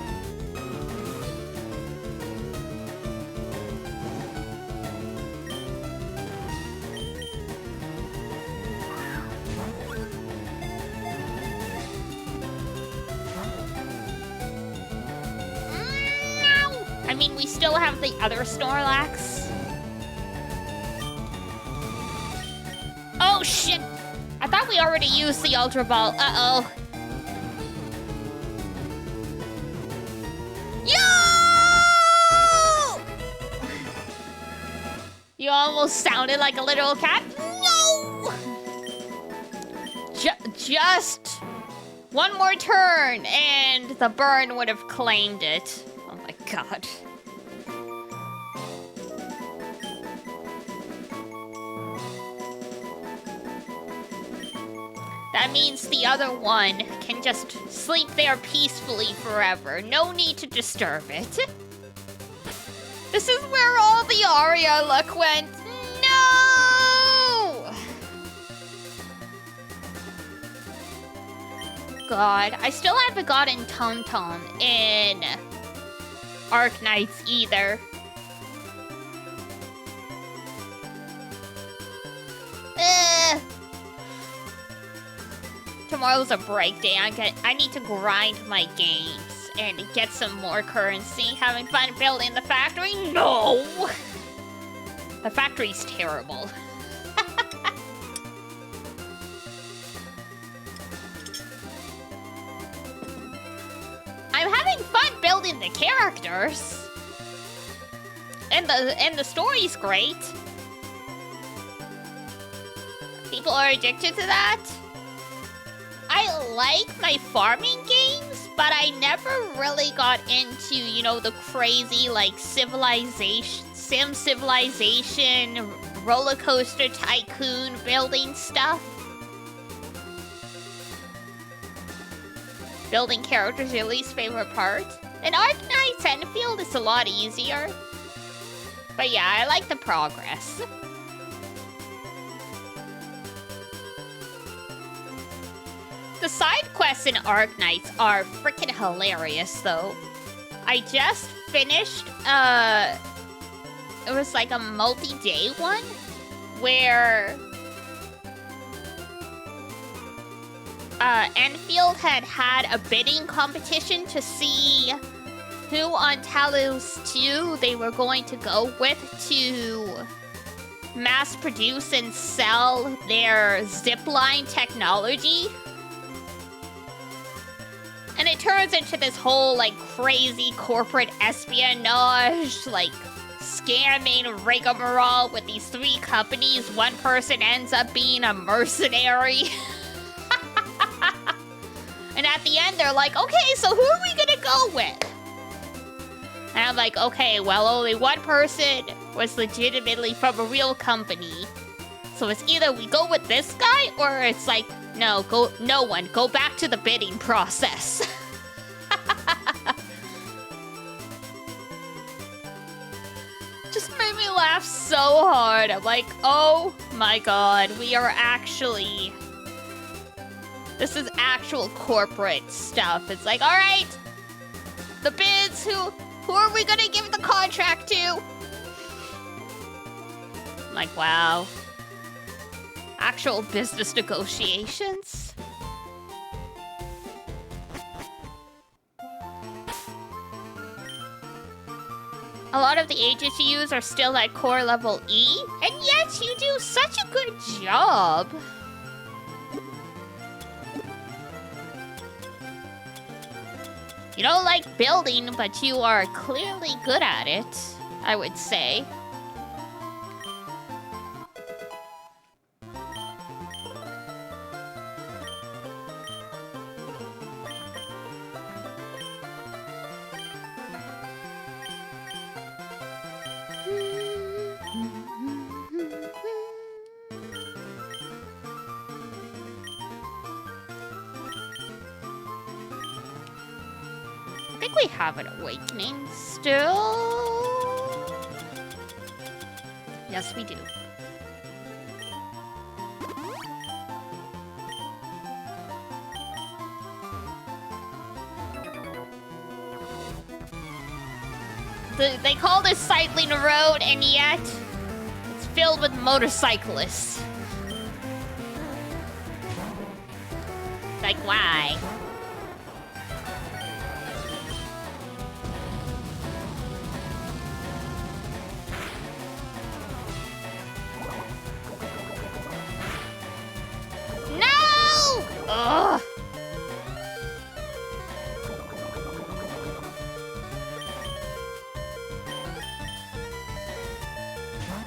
No! I mean, we still have the other Snorlax. Oh, shit! I thought we already used the Ultra Ball. Uh-oh. Yo! You almost sounded like a literal cat. No! Just one more turn, and the burn would have claimed it. Oh my god. That means the other one can just sleep there peacefully forever. No need to disturb it. This is where all the Aria luck went. No! God, I still haven't gotten Tonton in Arknights either. Tomorrow's a break day. I need to grind my games and get some more currency. Having fun building the factory? No! The factory's terrible. I'm having fun building the characters. And the story's great. People are addicted to that. I like my farming games, but I never really got into, you know, the crazy, like, civilization, roller coaster tycoon building stuff. Building characters your least favorite part. In Arknights Enfield, it's a lot easier. But yeah, I like the progress. The side quests in Arknights are freaking hilarious, though. I just finished, it was like a multi-day one, where Enfield had a bidding competition to see who on Talos 2 they were going to go with to mass produce and sell their zipline technology. And it turns into this whole, like, crazy corporate espionage, like, scamming rigmarole with these 3 companies. One person ends up being a mercenary. And at the end, they're like, okay, so who are we gonna go with? And I'm like, okay, well, only one person was legitimately from a real company. So it's either we go with this guy, or it's like, no one. Go back to the bidding process. Just made me laugh so hard. I'm like, oh my god, we are actually... This is actual corporate stuff. It's like, all right, the bids, who are we gonna give the contract to? I'm like, wow. Actual business negotiations? A lot of the agents you use are still at core level E, and yet you do such a good job. You don't like building, but you are clearly good at it, I would say. I think we have an awakening still. Yes, we do. They call this cycling a road, and yet it's filled with motorcyclists. Like, why? No! Ugh.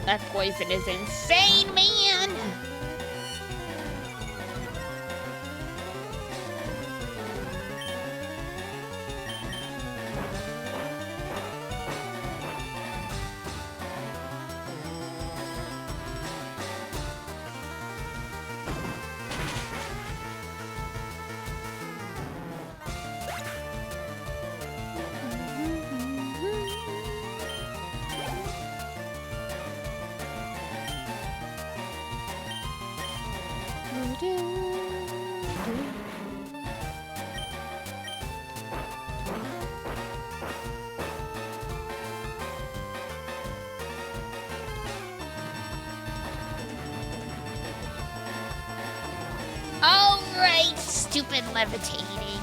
That poison is insane, man! All right, stupid levitating.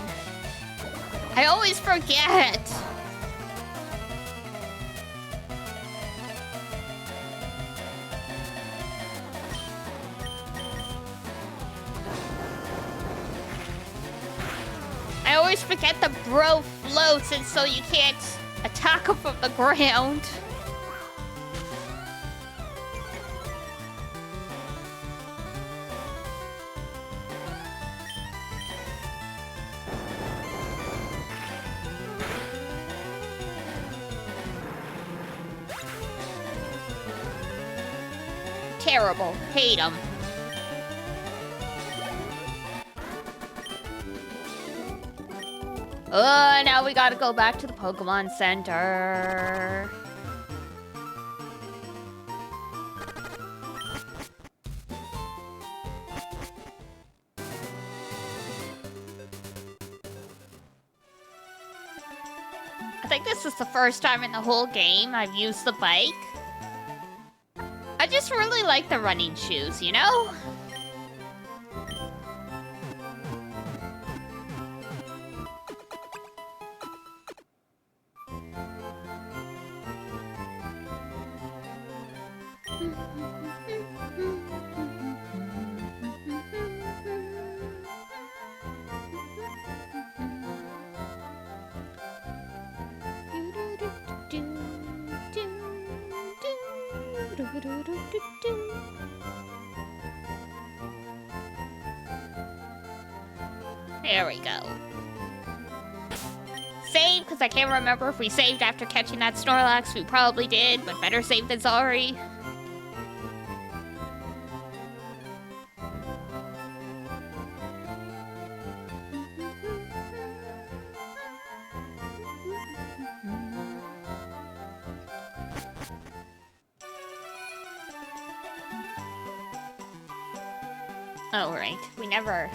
I always forget. I always forget the bro floats, and so you can't attack him from the ground. Terrible. Hate him. Oh, now we gotta go back to the Pokemon Center. I think this is the first time in the whole game I've used the bike. I just really like the running shoes, you know? There we go. Save, because I can't remember if we saved after catching that Snorlax. We probably did, but better save than sorry. Oh, right. We never...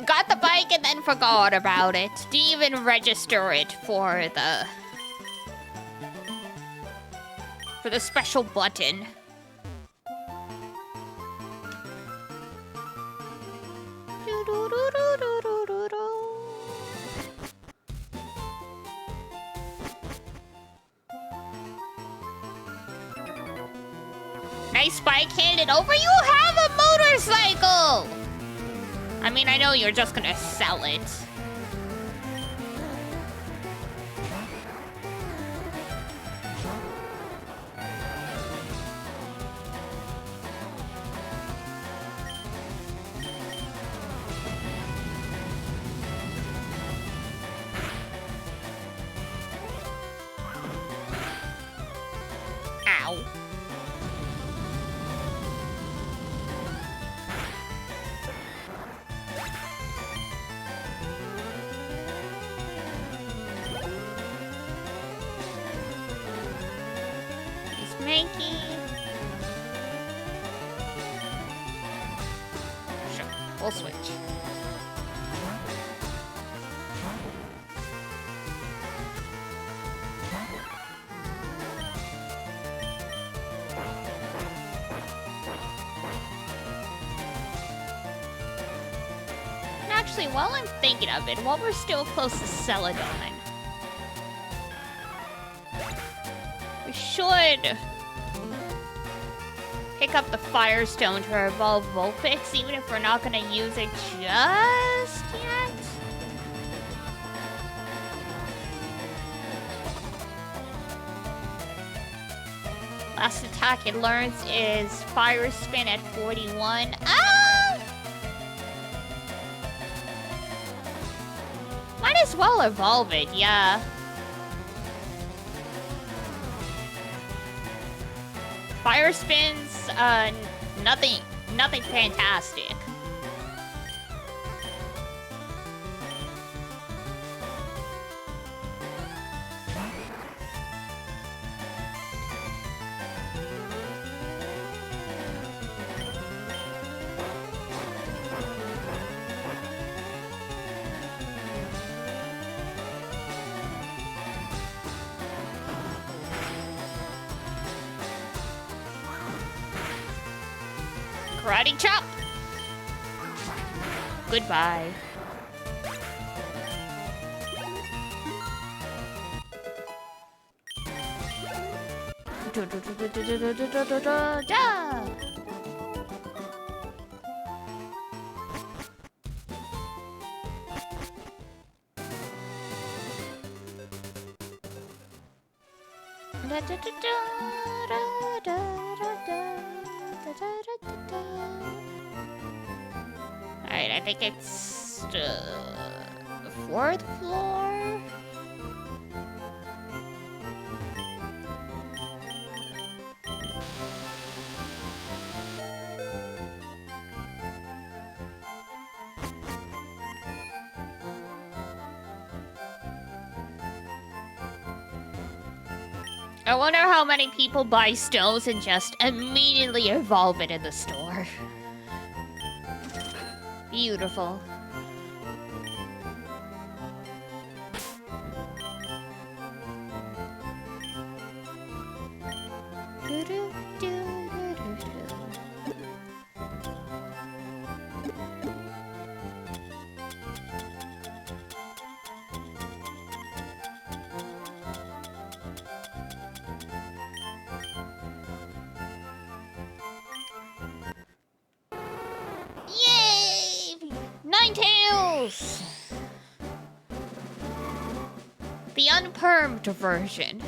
got the bike and then forgot about it. Didn't even register it for the special button. Nice bike handed over. You have a motorcycle! I mean, I know you're just gonna sell it. Ow. Mankey. Sure, we'll switch. Actually, while I'm thinking of it, while we're still close to Celadon, we should pick up the Firestone to evolve Vulpix, even if we're not gonna use it just yet. Last attack it learns is Fire Spin at 41. Ah! Might as well evolve it, yeah. Fire Spins, nothing fantastic. Karate chop! Goodbye. Alright, I think it's the 4th floor. I wonder how many people buy stones and just immediately evolve it in the store. Beautiful. Ninetales! The unpermed version.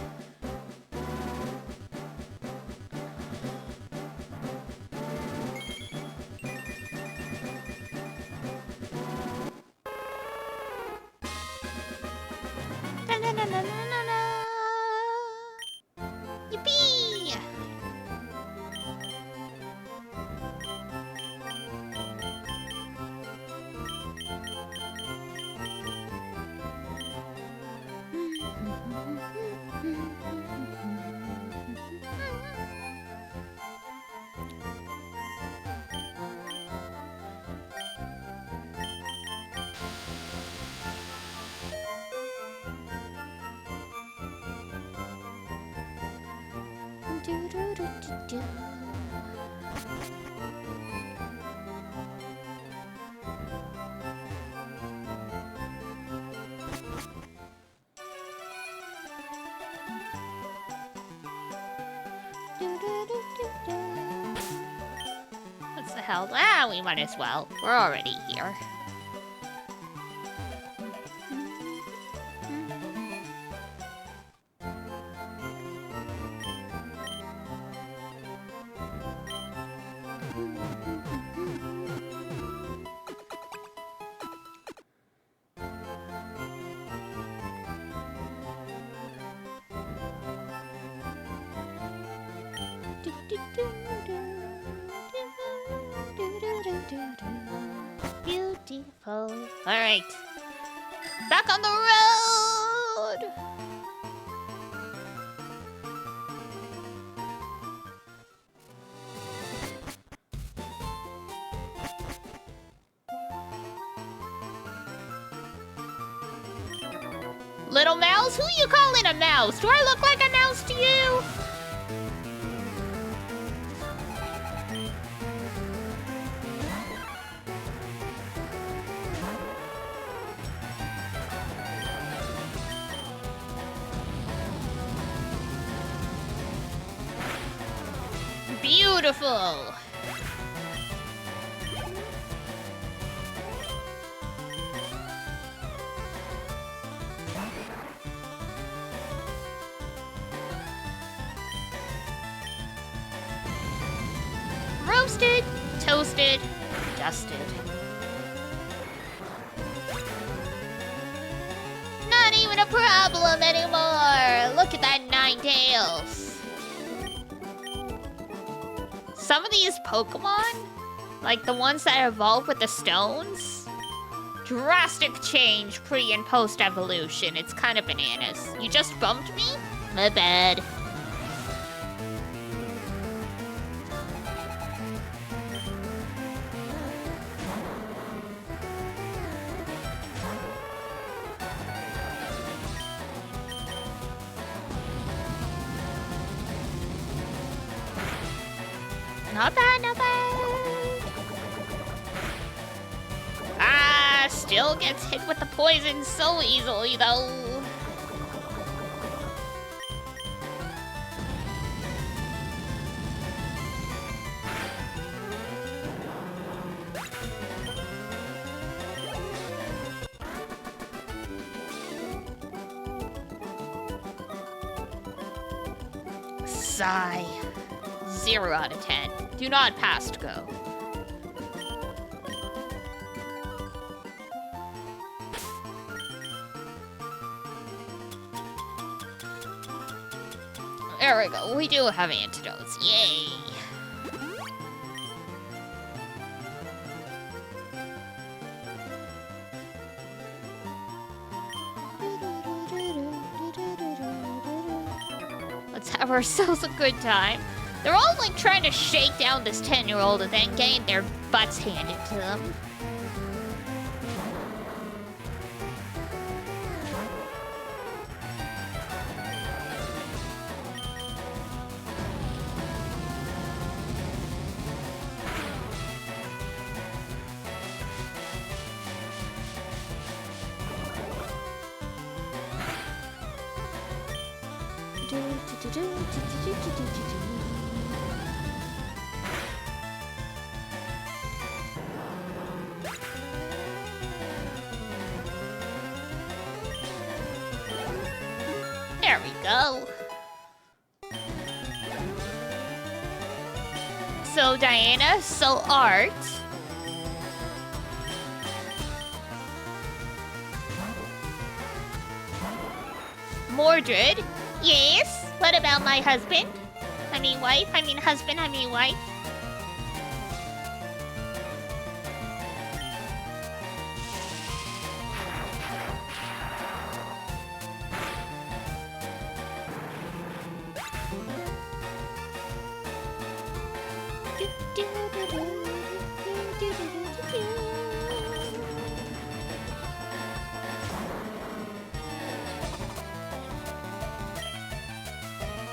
What's the hell? Ah, we might as well. We're already here. Beautiful. All right. Back on the road. Little mouse? Who you calling a mouse? Do I look like a mouse to you? Beautiful. Roasted, toasted, dusted. Not even a problem anymore. Look at that 9 tails. Some of these Pokemon, like the ones that evolve with the stones, drastic change pre and post evolution. It's kind of bananas. You just bumped me? My bad. Not bad, not bad. Ah, still gets hit with the poison so easily, though. Sigh. 0 out of 10. Do not past go. There we go. We do have antidotes. Yay. Let's have ourselves a good time. They're all like trying to shake down this 10-year-old and then getting their butts handed to them. There we go. So Diana, so Art. Mordred, yes? What about my husband? I mean wife, I mean husband, I mean wife.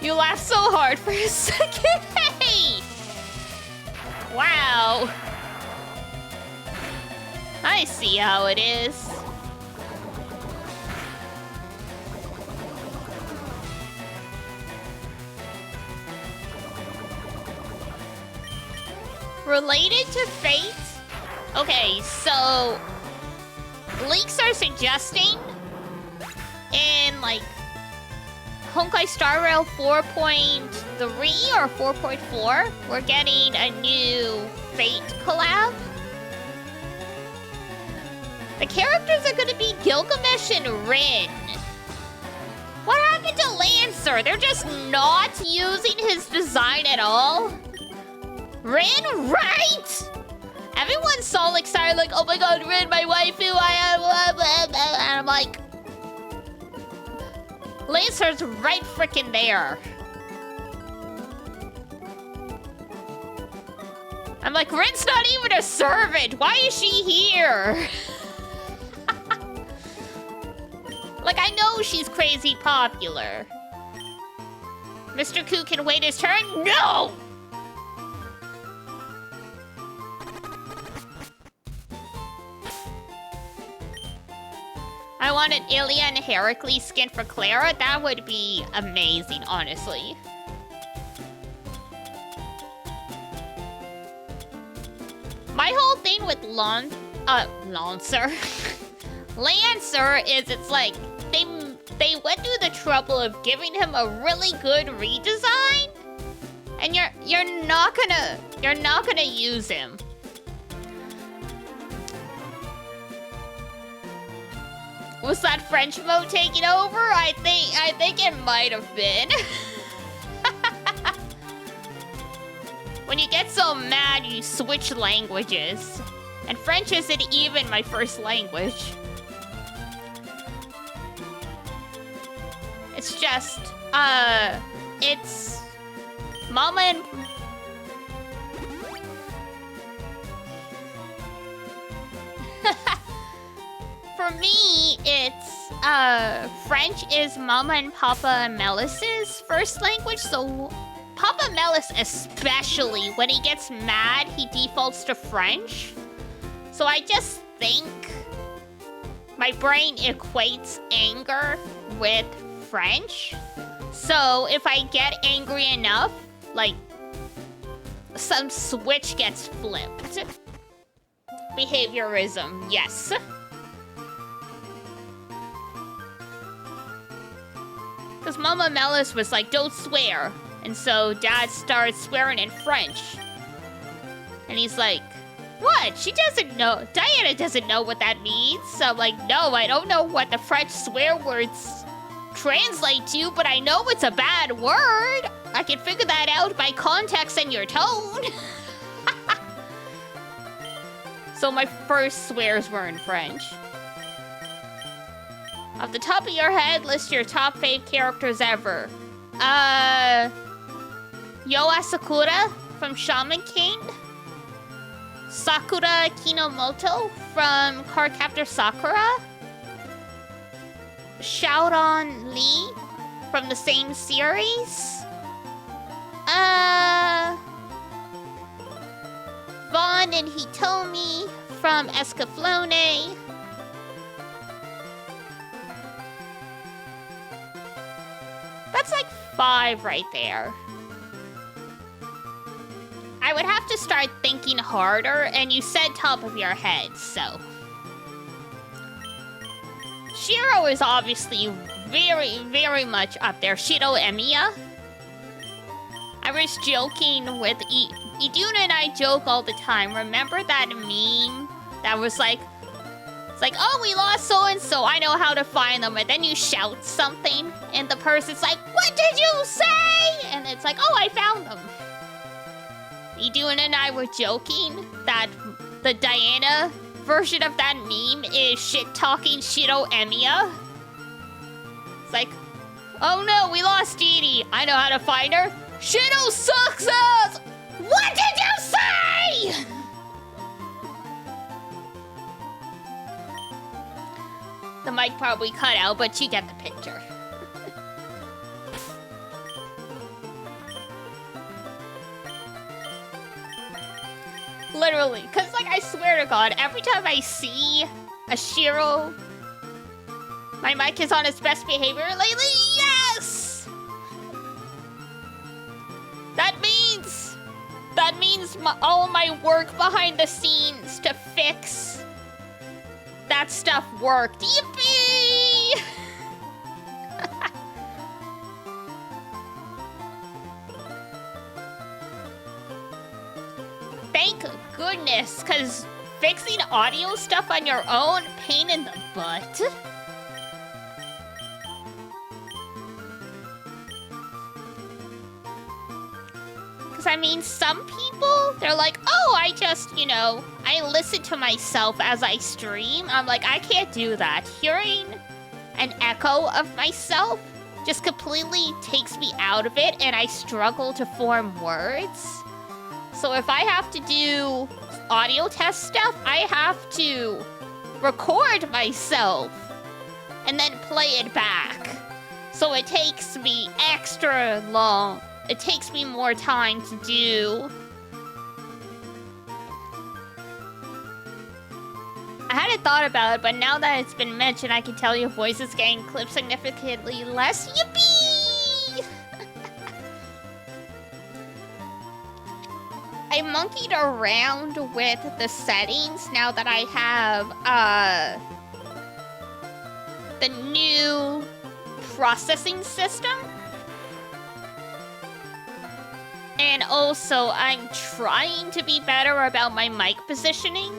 You laughed so hard for a second. I see how it is. Related to fate? Okay, so leaks are suggesting in like Honkai Star Rail 4.3 or 4.4, we're getting a new Fate collab. The characters are gonna be Gilgamesh and Rin. What happened to Lancer? They're just not using his design at all? Rin, right? Everyone's so excited, like, oh my god, Rin, my waifu, and I'm like, Lancer's right frickin' there. I'm like, Rin's not even a servant. Why is she here? Like, I know she's crazy popular. Mr. Koo can wait his turn? No! I want an Ilya and Heracles skin for Clara. That would be amazing, honestly. My whole thing with Lancer. Lancer is it's like they went through the trouble of giving him a really good redesign, and you're not gonna use him. Was that French mode taking over? I think it might have been. When you get so mad, you switch languages. And French isn't even my first language. It's just, it's Mama and... For me, it's, French is Mama and Papa Melis's first language, so Papa Melis especially, when he gets mad, he defaults to French. So I just think my brain equates anger with French. So if I get angry enough, like, some switch gets flipped. Behaviorism, yes. Because Mama Melis was like, don't swear. And so Dad started swearing in French. And he's like, what? She doesn't know. Diana doesn't know what that means. So I'm like, no, I don't know what the French swear words translate to, but I know it's a bad word. I can figure that out by context and your tone. So my first swears were in French. Off the top of your head, list your top 5 characters ever. Yo Asakura from Shaman King. Sakura Kinomoto from Cardcaptor Sakura. Xiaoran Li from the same series. Vaughn and Hitomi from Escaflowne. That's like 5 right there. I would have to start thinking harder, and you said top of your head, so. Shiro is obviously very, very much up there. Shiro Emiya. I was joking with Iduna and I joke all the time. Remember that meme that was like, it's like, oh, we lost so-and-so, I know how to find them. And then you shout something, and the person's like, what did you say? And it's like, oh, I found them. Iduna and I were joking that the Diana version of that meme is shit-talking Shiro Emiya. It's like, oh no, we lost Dee Dee. I know how to find her. Shiro sucks us! What did you say? The mic probably cut out, but you get the picture. literally, because, like, I swear to God, every time I see a Shiro, my mic is on its best behavior lately. Yes! That means all my work behind the scenes to fix that stuff worked. Yippee! Thank goodness, because fixing audio stuff on your own, pain in the butt. Because, I mean, some people, they're like, oh, I just, you know, I listen to myself as I stream. I'm like, I can't do that. Hearing an echo of myself just completely takes me out of it, and I struggle to form words. So if I have to do audio test stuff, I have to record myself and then play it back. So it takes me extra long. It takes me more time to do. I hadn't thought about it, but now that it's been mentioned, I can tell your voice is getting clipped significantly less. Yippee! I monkeyed around with the settings now that I have the new processing system. And also, I'm trying to be better about my mic positioning.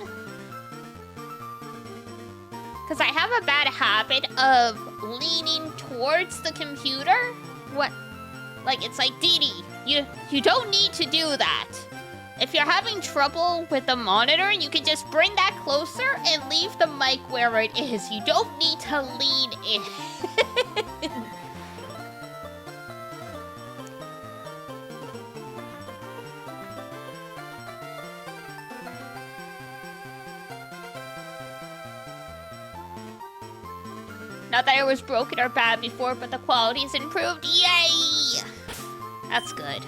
Because I have a bad habit of leaning towards the computer. What? Like, it's like, Dee Dee, you don't need to do that. If you're having trouble with the monitor, you can just bring that closer and leave the mic where it is. You don't need to lean in. Not that it was broken or bad before, but the quality's improved. Yay! That's good.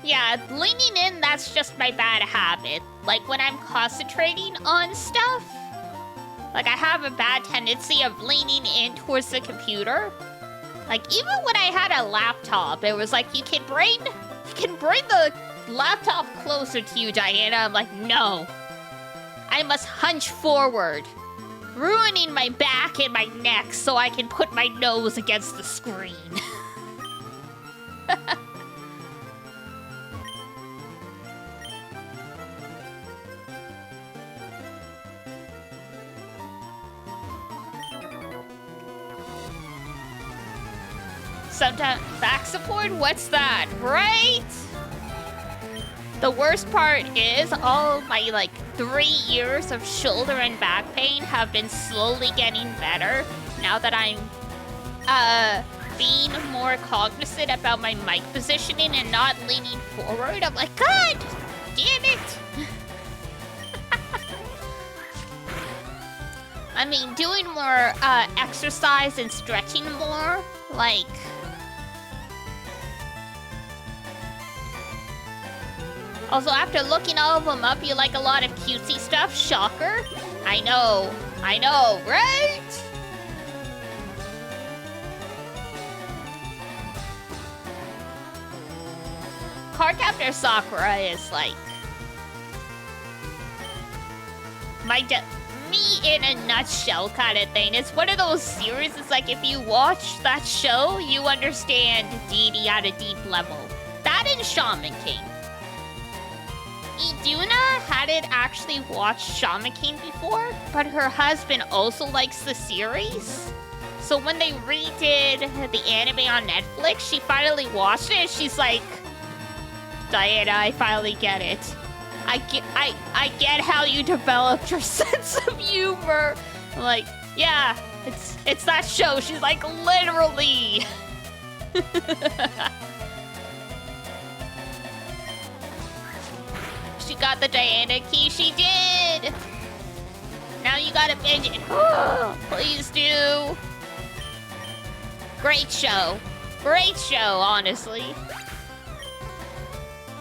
Yeah, leaning in, that's just my bad habit. Like, when I'm concentrating on stuff, like, I have a bad tendency of leaning in towards the computer. Like, even when I had a laptop, it was like, you can bring the laptop closer to you, Diana. I'm like, no. I must hunch forward, ruining my back and my neck so I can put my nose against the screen. Sometimes back support? What's that? Right? The worst part is all my, like, 3 years of shoulder and back pain have been slowly getting better now that I'm being more cognizant about my mic positioning and not leaning forward. I'm like, God damn it! I mean, doing more exercise and stretching more, like... Also, after looking all of them up, you like a lot of cutesy stuff. Shocker. I know, right? Cardcaptor Sakura is like... me in a nutshell kind of thing. It's one of those series, it's like if you watch that show, you understand Dee Dee at a deep level. That and Shaman King. Iduna hadn't actually watched Shaman King before, but her husband also likes the series. So when they redid the anime on Netflix, she finally watched it and she's like, Diana, I finally get it. I get how you developed your sense of humor. I'm like, yeah, it's that show. She's like, literally. She got the Diana key. She did. Now you gotta binge it. Please do. Great show. Great show, honestly.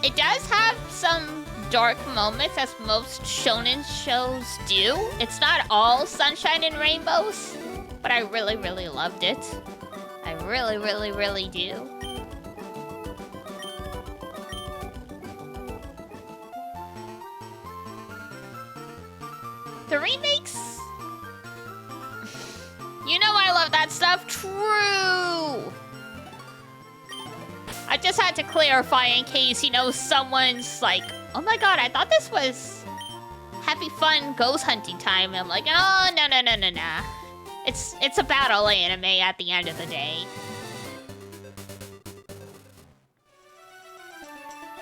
It does have some dark moments, as most shonen shows do. It's not all sunshine and rainbows, but I really, really loved it. I really, really, really do. The remakes... You know I love that stuff. True! I just had to clarify in case, you know, someone's like, oh my god, I thought this was happy fun ghost hunting time. And I'm like, oh, no. It's a battle anime at the end of the day.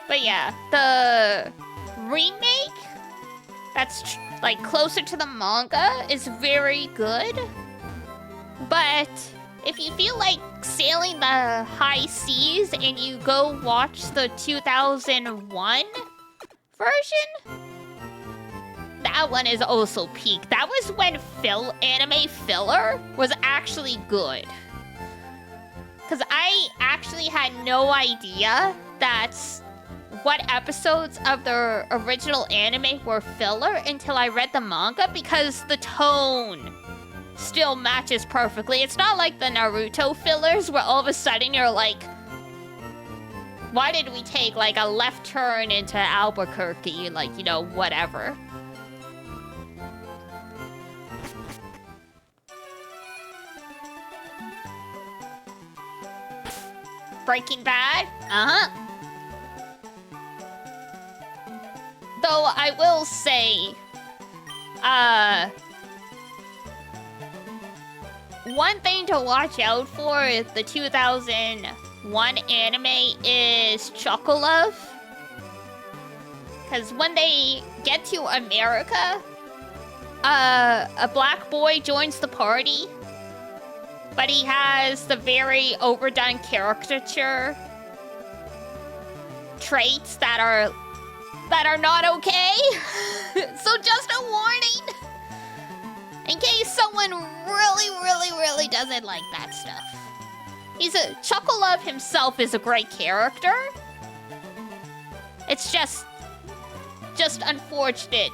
But yeah, the remake that's like closer to the manga is very good. But if you feel like sailing the high seas and you go watch the 2001 version, that one is also peak. That was when anime filler was actually good. Because I actually had no idea what episodes of the original anime were filler until I read the manga, because the tone still matches perfectly. It's not like the Naruto fillers where all of a sudden you're like, why did we take like a left turn into Albuquerque? Like, you know, whatever. Breaking Bad? Though I will say, one thing to watch out for is the 2001 anime is Chocolove. Because when they get to America, a black boy joins the party, but he has the very overdone caricature traits that are not okay. So just a warning, in case someone really doesn't like that stuff. Chocolove himself is a great character. It's just unfortunate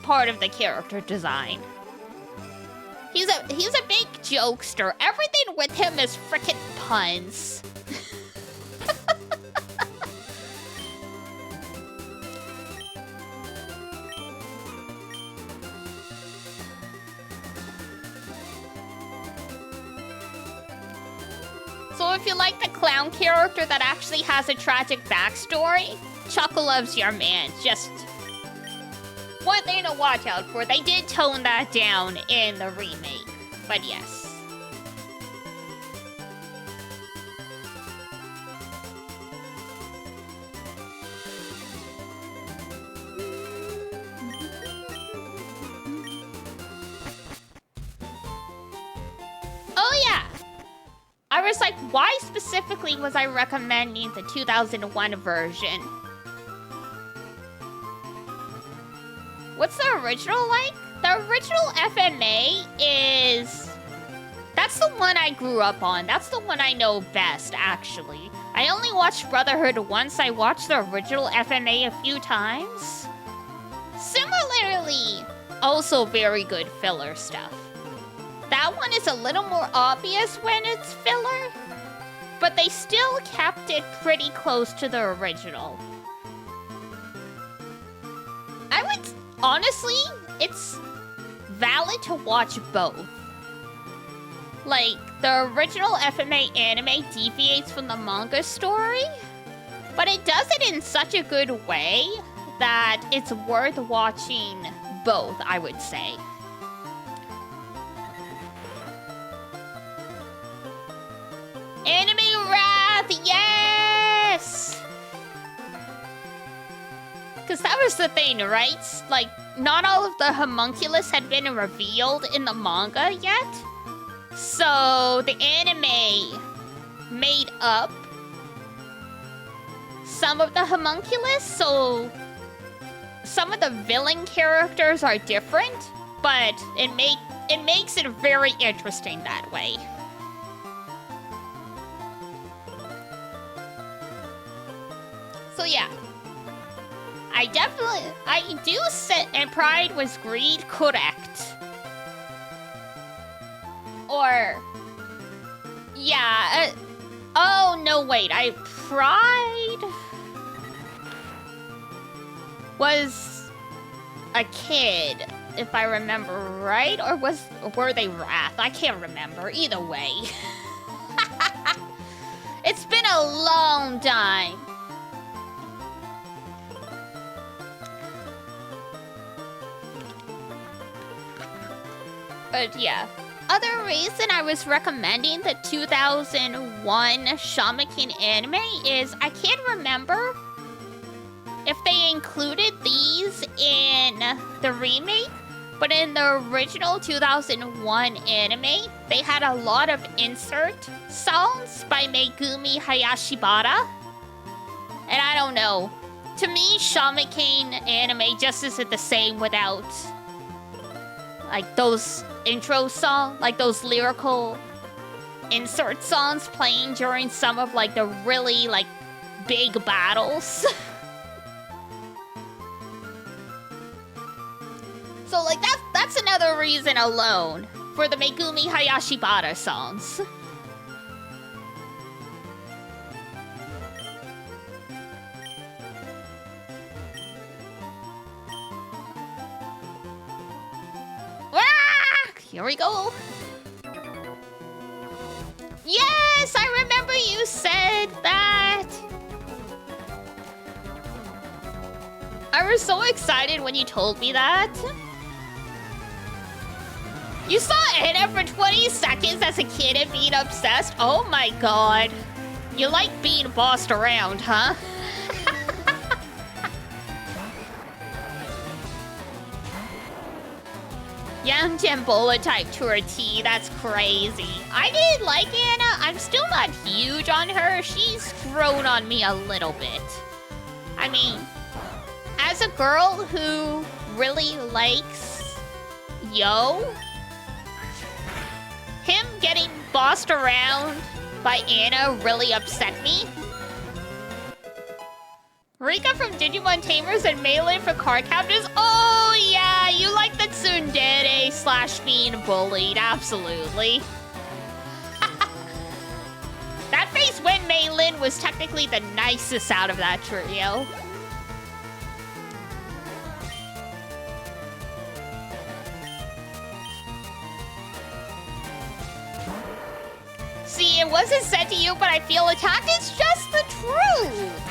part of the character design. He's a big jokester. Everything with him is frickin' puns. So if you like the clown character that actually has a tragic backstory, Chocolove's your man. Just one thing to watch out for. They did tone that down in the remake, but yes. Oh yeah! I was like, why specifically was I recommending the 2001 version? What's the original like? The original FMA is... That's the one I grew up on. That's the one I know best, actually. I only watched Brotherhood once. I watched the original FMA a few times. Similarly, also very good filler stuff. That one is a little more obvious when it's filler, but they still kept it pretty close to the original. I would... Honestly, it's valid to watch both. Like, the original FMA anime deviates from the manga story, but it does it in such a good way that it's worth watching both, I would say. Anime Wrath, yes! Because that was the thing, right? Like, not all of the homunculus had been revealed in the manga yet. So, the anime made up some of the homunculus, so some of the villain characters are different, but it makes it very interesting that way. So yeah. I do say, and Pride was Greed, correct. Or, yeah, oh no, wait, Pride was a kid, if I remember right, or were they Wrath? I can't remember, either way. It's been a long time. But yeah. Other reason I was recommending the 2001 Shaman King anime is I can't remember if they included these in the remake, but in the original 2001 anime, they had a lot of insert songs by Megumi Hayashibara. And I don't know. To me, Shaman King anime just isn't the same without like those intro songs, like those lyrical insert songs playing during some of like the really like big battles. So like that's another reason alone for the Megumi Hayashibara songs. Here we go. Yes, I remember you said that. I was so excited when you told me that. You saw Anna for 20 seconds as a kid and being obsessed? Oh my god. You like being bossed around, huh? Young Jambola type to her T, that's crazy. I did like Anna. I'm still not huge on her. She's grown on me a little bit. I mean, as a girl who really likes Yo, him getting bossed around by Anna really upset me. Rika from Digimon Tamers and Melee for card captors? Oh yeah, you like the tsundere / being bullied, absolutely. That face when Meilin was technically the nicest out of that trio. See, it wasn't said to you, but I feel attacked is just the truth.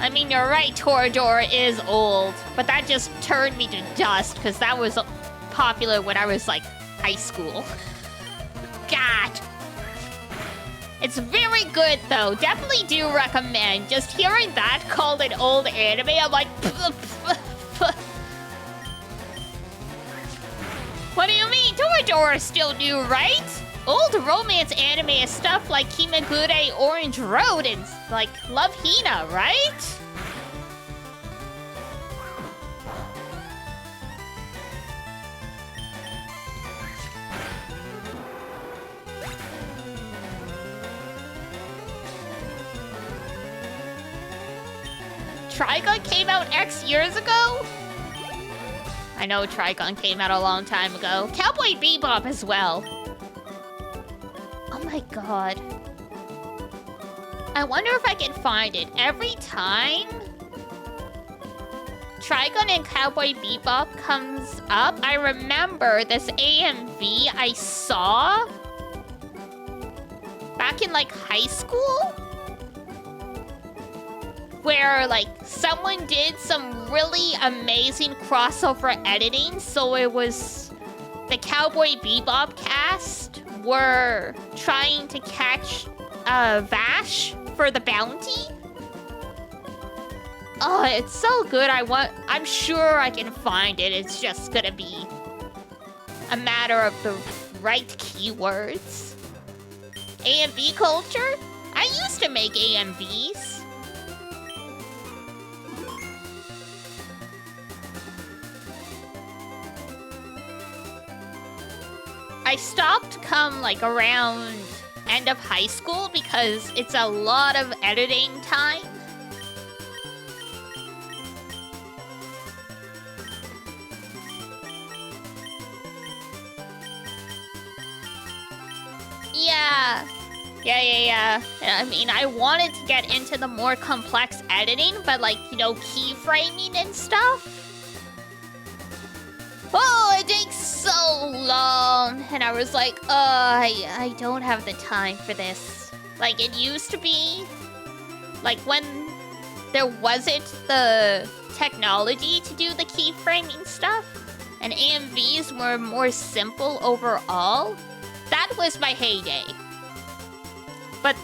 I mean, you're right, Toradora is old, but that just turned me to dust because that was popular when I was like high school. God. It's very good though. Definitely do recommend. Just hearing that called an old anime, I'm like, what do you mean? Toradora still new, right? Old romance anime is stuff like Kimagure Orange Road and like Love Hina, right? Trigun came out X years ago? I know Trigun came out a long time ago. Cowboy Bebop as well. Oh my god. I wonder if I can find it. Every time Trigun and Cowboy Bebop comes up, I remember this AMV I saw back in like high school where like someone did some really amazing crossover editing. So it was the Cowboy Bebop cast were trying to catch Vash for the bounty. Oh, it's so good. I'm sure I can find it. It's just gonna be a matter of the right keywords. AMV culture? I used to make AMVs. I stopped come like around end of high school because it's a lot of editing time. Yeah. Yeah. I mean, I wanted to get into the more complex editing, but like, you know, keyframing and stuff. Oh, it takes so long. And I was like, I don't have the time for this. Like, it used to be, like, when there wasn't the technology to do the keyframing stuff, and AMVs were more simple overall, that was my heyday. But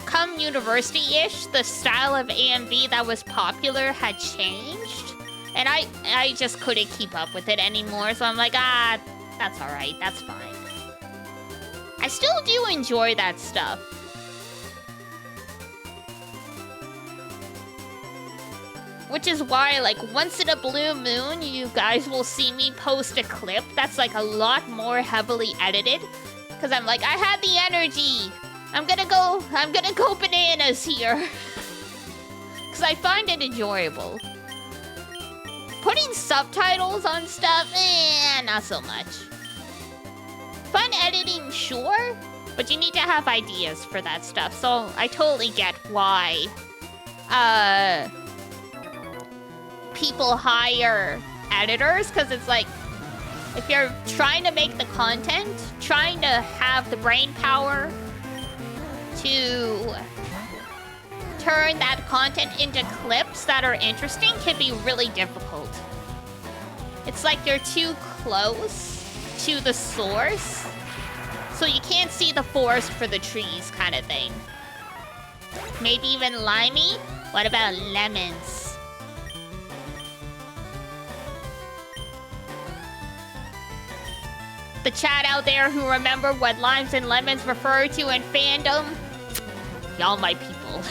come university-ish, the style of AMV that was popular had changed. And I just couldn't keep up with it anymore, so I'm like, that's alright, that's fine. I still do enjoy that stuff. Which is why, like, once in a blue moon, you guys will see me post a clip that's, like, a lot more heavily edited. Because I'm like, I had the energy! I'm gonna go bananas here! Because I find it enjoyable. Putting subtitles on stuff, not so much. Fun editing, sure, but you need to have ideas for that stuff. So I totally get why people hire editors, because it's like, if you're trying to make the content, trying to have the brain power to turn that content into clips that are interesting can be really difficult. It's like you're too close to the source, so you can't see the forest for the trees kind of thing. Maybe even limey? What about lemons? The chat out there who remember what limes and lemons refer to in fandom? Y'all my people.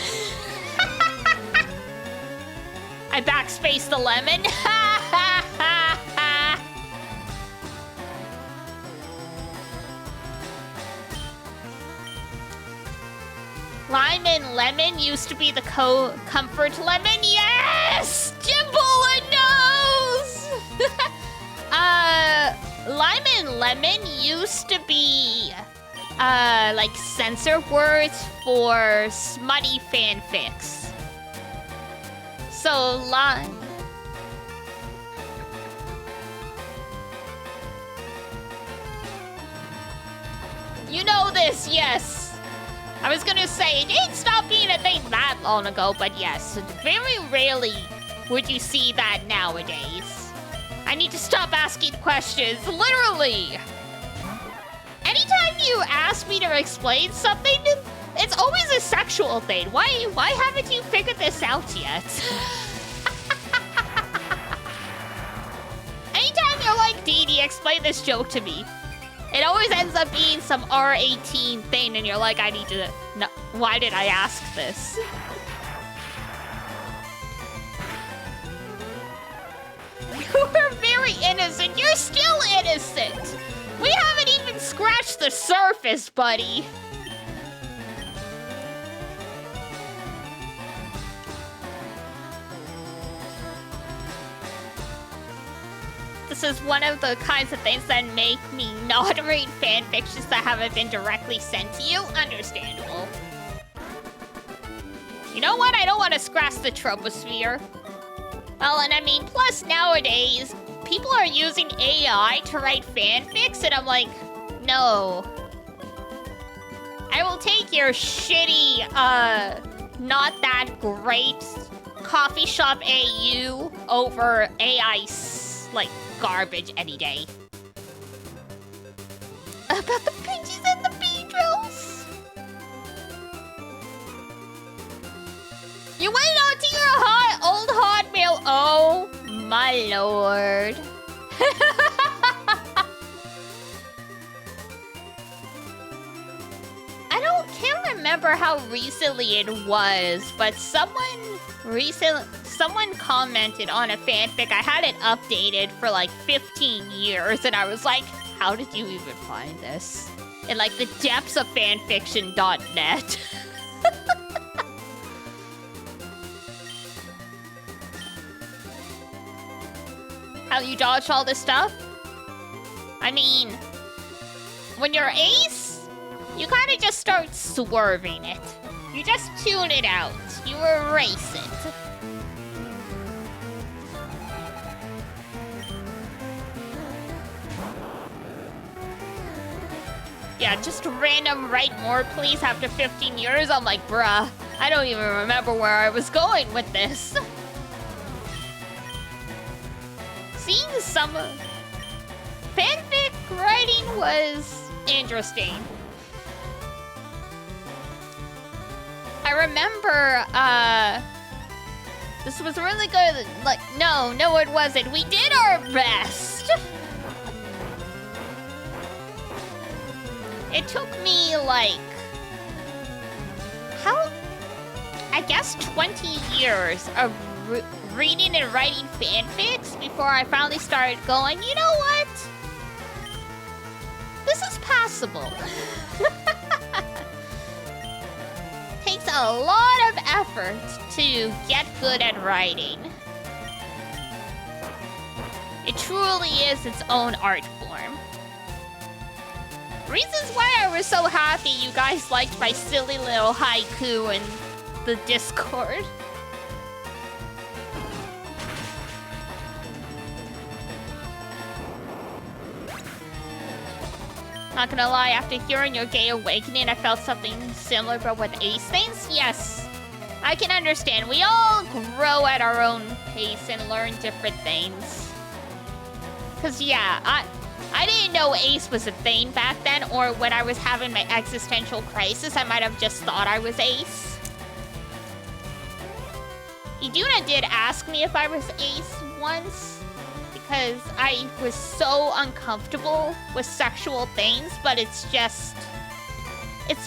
I backspaced the lemon. Lime and lemon used to be the comfort lemon. Yes! Jimbola knows! Lime and lemon used to be like censor words for smutty fanfics. So lime. You know this, yes. I was gonna say, it didn't stop being a thing that long ago, but yes, very rarely would you see that nowadays. I need to stop asking questions, literally. Anytime you ask me to explain something, it's always a sexual thing. Why haven't you figured this out yet? Anytime you're like, Dee Dee, explain this joke to me, it always ends up being some R18 thing, and you're like, I need to know, why did I ask this? You were very innocent. You're still innocent. We haven't even scratched the surface, buddy. This is one of the kinds of things that make me not read fanfictions that haven't been directly sent to you. Understandable. You know what? I don't want to scratch the troposphere. Well, and I mean, plus nowadays, people are using AI to write fanfics, and I'm like, no. I will take your shitty, not that great coffee shop AU over AI, like, garbage any day. About the pinches and the beedrills. You went on to your old hotmail. Oh my lord. Can't remember how recently it was, but someone commented on a fanfic. I had it updated for like 15 years, and I was like, How did you even find this? In like the depths of fanfiction.net. How you dodge all this stuff? I mean, when you're ace, you kind of just start swerving it. You just tune it out. You erase it. Yeah, just random write more please after 15 years. I'm like, bruh, I don't even remember where I was going with this. Seeing some fanfic writing was interesting. I remember, this was really good. Like, no, it wasn't. We did our best. It took me, like, I guess 20 years of reading and writing fanfics before I finally started going, you know what? This is passable. Takes a lot of effort to get good at writing. It truly is its own art form. Reasons why I was so happy you guys liked my silly little haiku in the Discord. Not gonna lie, after hearing your gay awakening, I felt something similar but with ace things. Yes, I can understand. We all grow at our own pace and learn different things. Cause yeah, I didn't know ace was a thing back then, or when I was having my existential crisis, I might have just thought I was ace. Iduna did ask me if I was ace once, because I was so uncomfortable with sexual things, but it's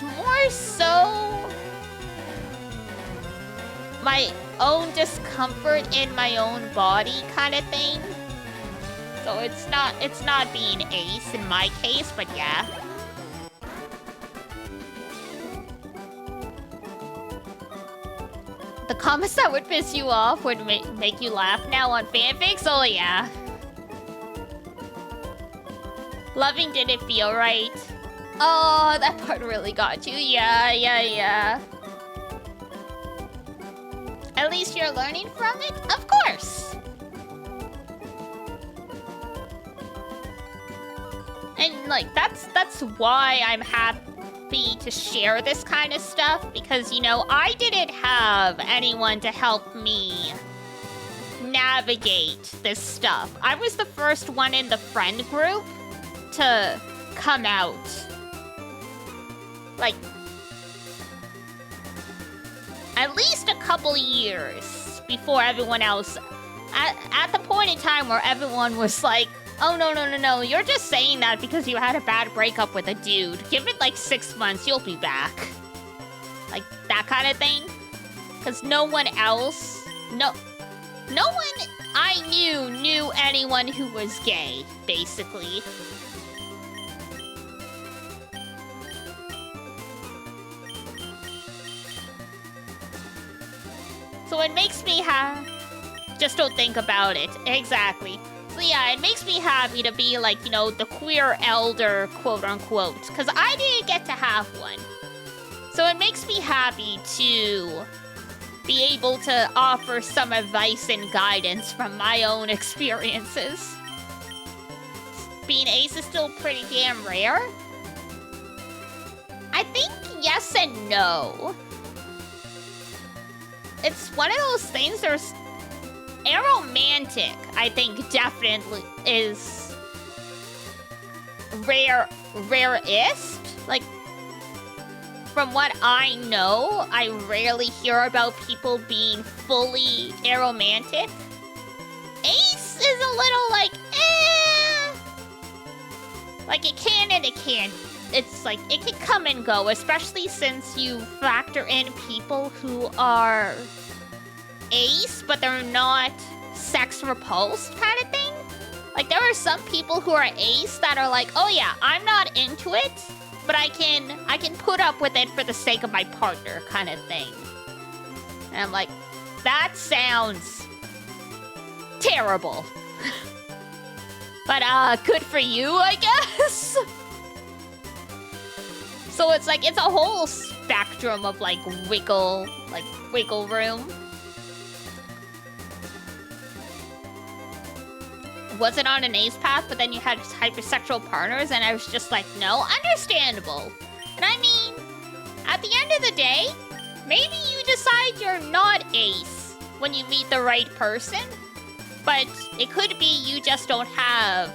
more so my own discomfort in my own body kind of thing. So it's not being ace in my case, but yeah. The comments that would piss you off would make you laugh now on fanfics? Oh yeah. Loving didn't feel right. Oh, that part really got you. Yeah. At least you're learning from it? Of course. And like, that's why I'm happy to share this kind of stuff, because, you know, I didn't have anyone to help me navigate this stuff. I was the first one in the friend group to come out. Like, at least a couple years before everyone else. At the point in time where everyone was like, oh, no, you're just saying that because you had a bad breakup with a dude. Give it like 6 months, you'll be back. Like, that kind of thing. Because no one else, no one I knew anyone who was gay, basically. So it makes me just don't think about it. Exactly. So yeah, it makes me happy to be like, you know, the queer elder, quote unquote, because I didn't get to have one. So it makes me happy to be able to offer some advice and guidance from my own experiences. Being ace is still pretty damn rare. I think yes and no. It's one of those things, there's aromantic, I think, definitely is rarest. Like, from what I know, I rarely hear about people being fully aromantic. Ace is a little like, eh. Like, it can and it can't. It's like, it can come and go, especially since you factor in people who are ace, but they're not sex repulsed kind of thing. Like, there are some people who are ace that are like, oh yeah, I'm not into it, but I can put up with it for the sake of my partner kind of thing. And I'm like, that sounds terrible. But good for you, I guess. So it's like, it's a whole spectrum of like wiggle room. Wasn't on an ace path, but then you had hypersexual partners, and I was just like, no, understandable. And I mean, at the end of the day, maybe you decide you're not ace when you meet the right person, but it could be you just don't have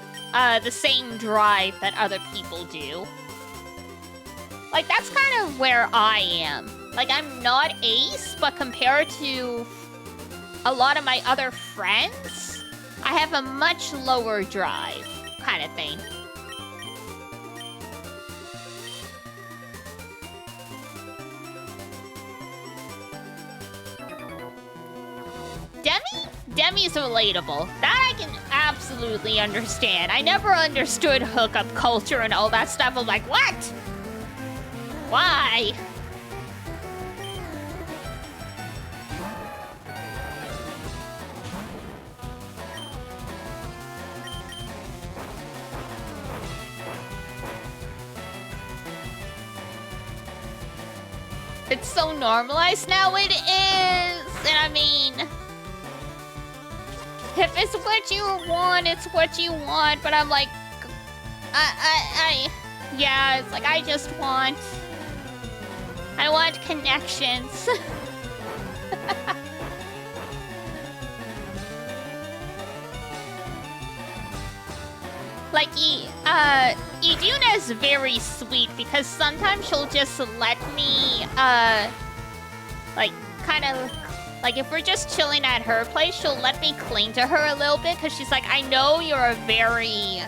the same drive that other people do. Like, that's kind of where I am. Like, I'm not ace, but compared to a lot of my other friends, I have a much lower drive, kind of thing. Demi's relatable. That I can absolutely understand. I never understood hookup culture and all that stuff. I'm like, what? Why? It's so normalized now, it is! And I mean, if it's what you want, it's what you want, but I'm like, yeah, it's like, I want connections. Like, Iduna's very sweet because sometimes she'll just let me, like, kind of, like, if we're just chilling at her place, she'll let me cling to her a little bit because she's like, I know you're a very,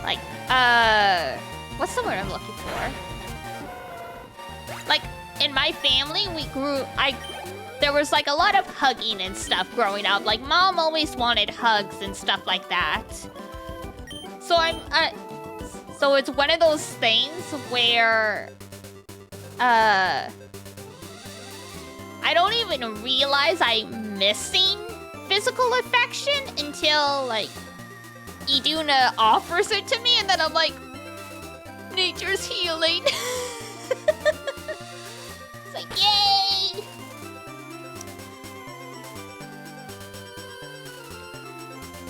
like, what's the word I'm looking for? Like, in my family, there was, like, a lot of hugging and stuff growing up. Like, Mom always wanted hugs and stuff like that. So so it's one of those things where, I don't even realize I'm missing physical affection until, like, Iduna offers it to me, and then I'm like, nature's healing. It's like, yay!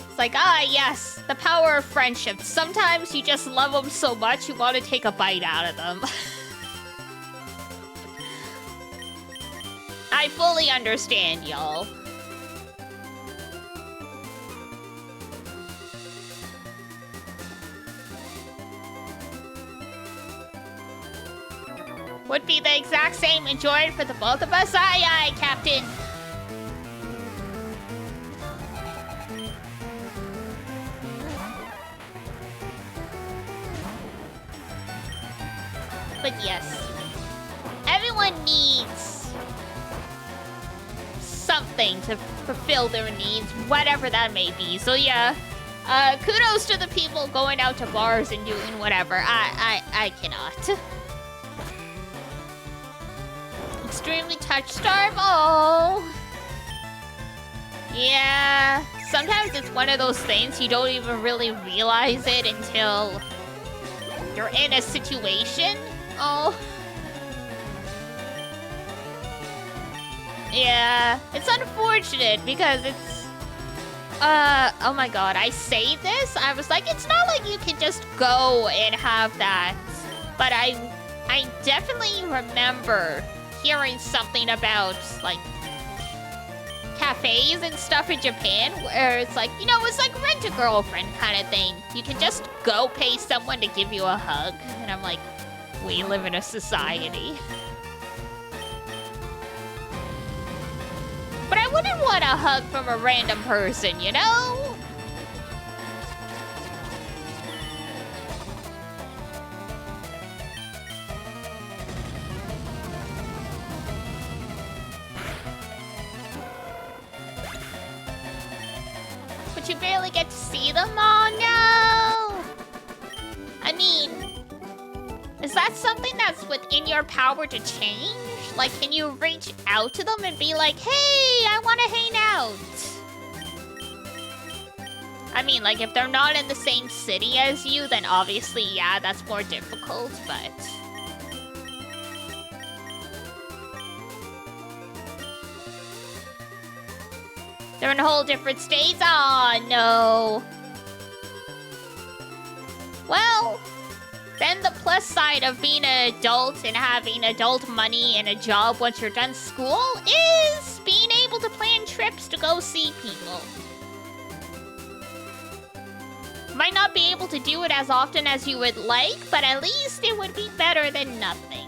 It's like, yes, the power of friendship. Sometimes you just love them so much you want to take a bite out of them. I fully understand, y'all. Would be the exact same. Enjoy it for the both of us. Aye, aye, Captain. But yes, everyone needs something to fulfill their needs, whatever that may be. So yeah, kudos to the people going out to bars and doing whatever. I cannot. Extremely touch-starved. Oh. Yeah, sometimes it's one of those things you don't even really realize it until you're in a situation. Oh. Yeah, it's unfortunate because it's, oh my god, I say this, I was like, it's not like you can just go and have that. But I definitely remember hearing something about, like, cafes and stuff in Japan where it's like, you know, it's like rent a girlfriend kind of thing. You can just go pay someone to give you a hug. And I'm like, we live in a society. But I wouldn't want a hug from a random person, you know? But but you barely get to see them? Oh, no! I mean, is that something that's within your power to change? Like, can you reach out to them and be like, hey, I want to hang out? I mean, like, if they're not in the same city as you, then obviously, yeah, that's more difficult, but... They're in a whole different states? Aw, no. Well, then the plus side of being an adult and having adult money and a job once you're done school is being able to plan trips to go see people. Might not be able to do it as often as you would like, but at least it would be better than nothing.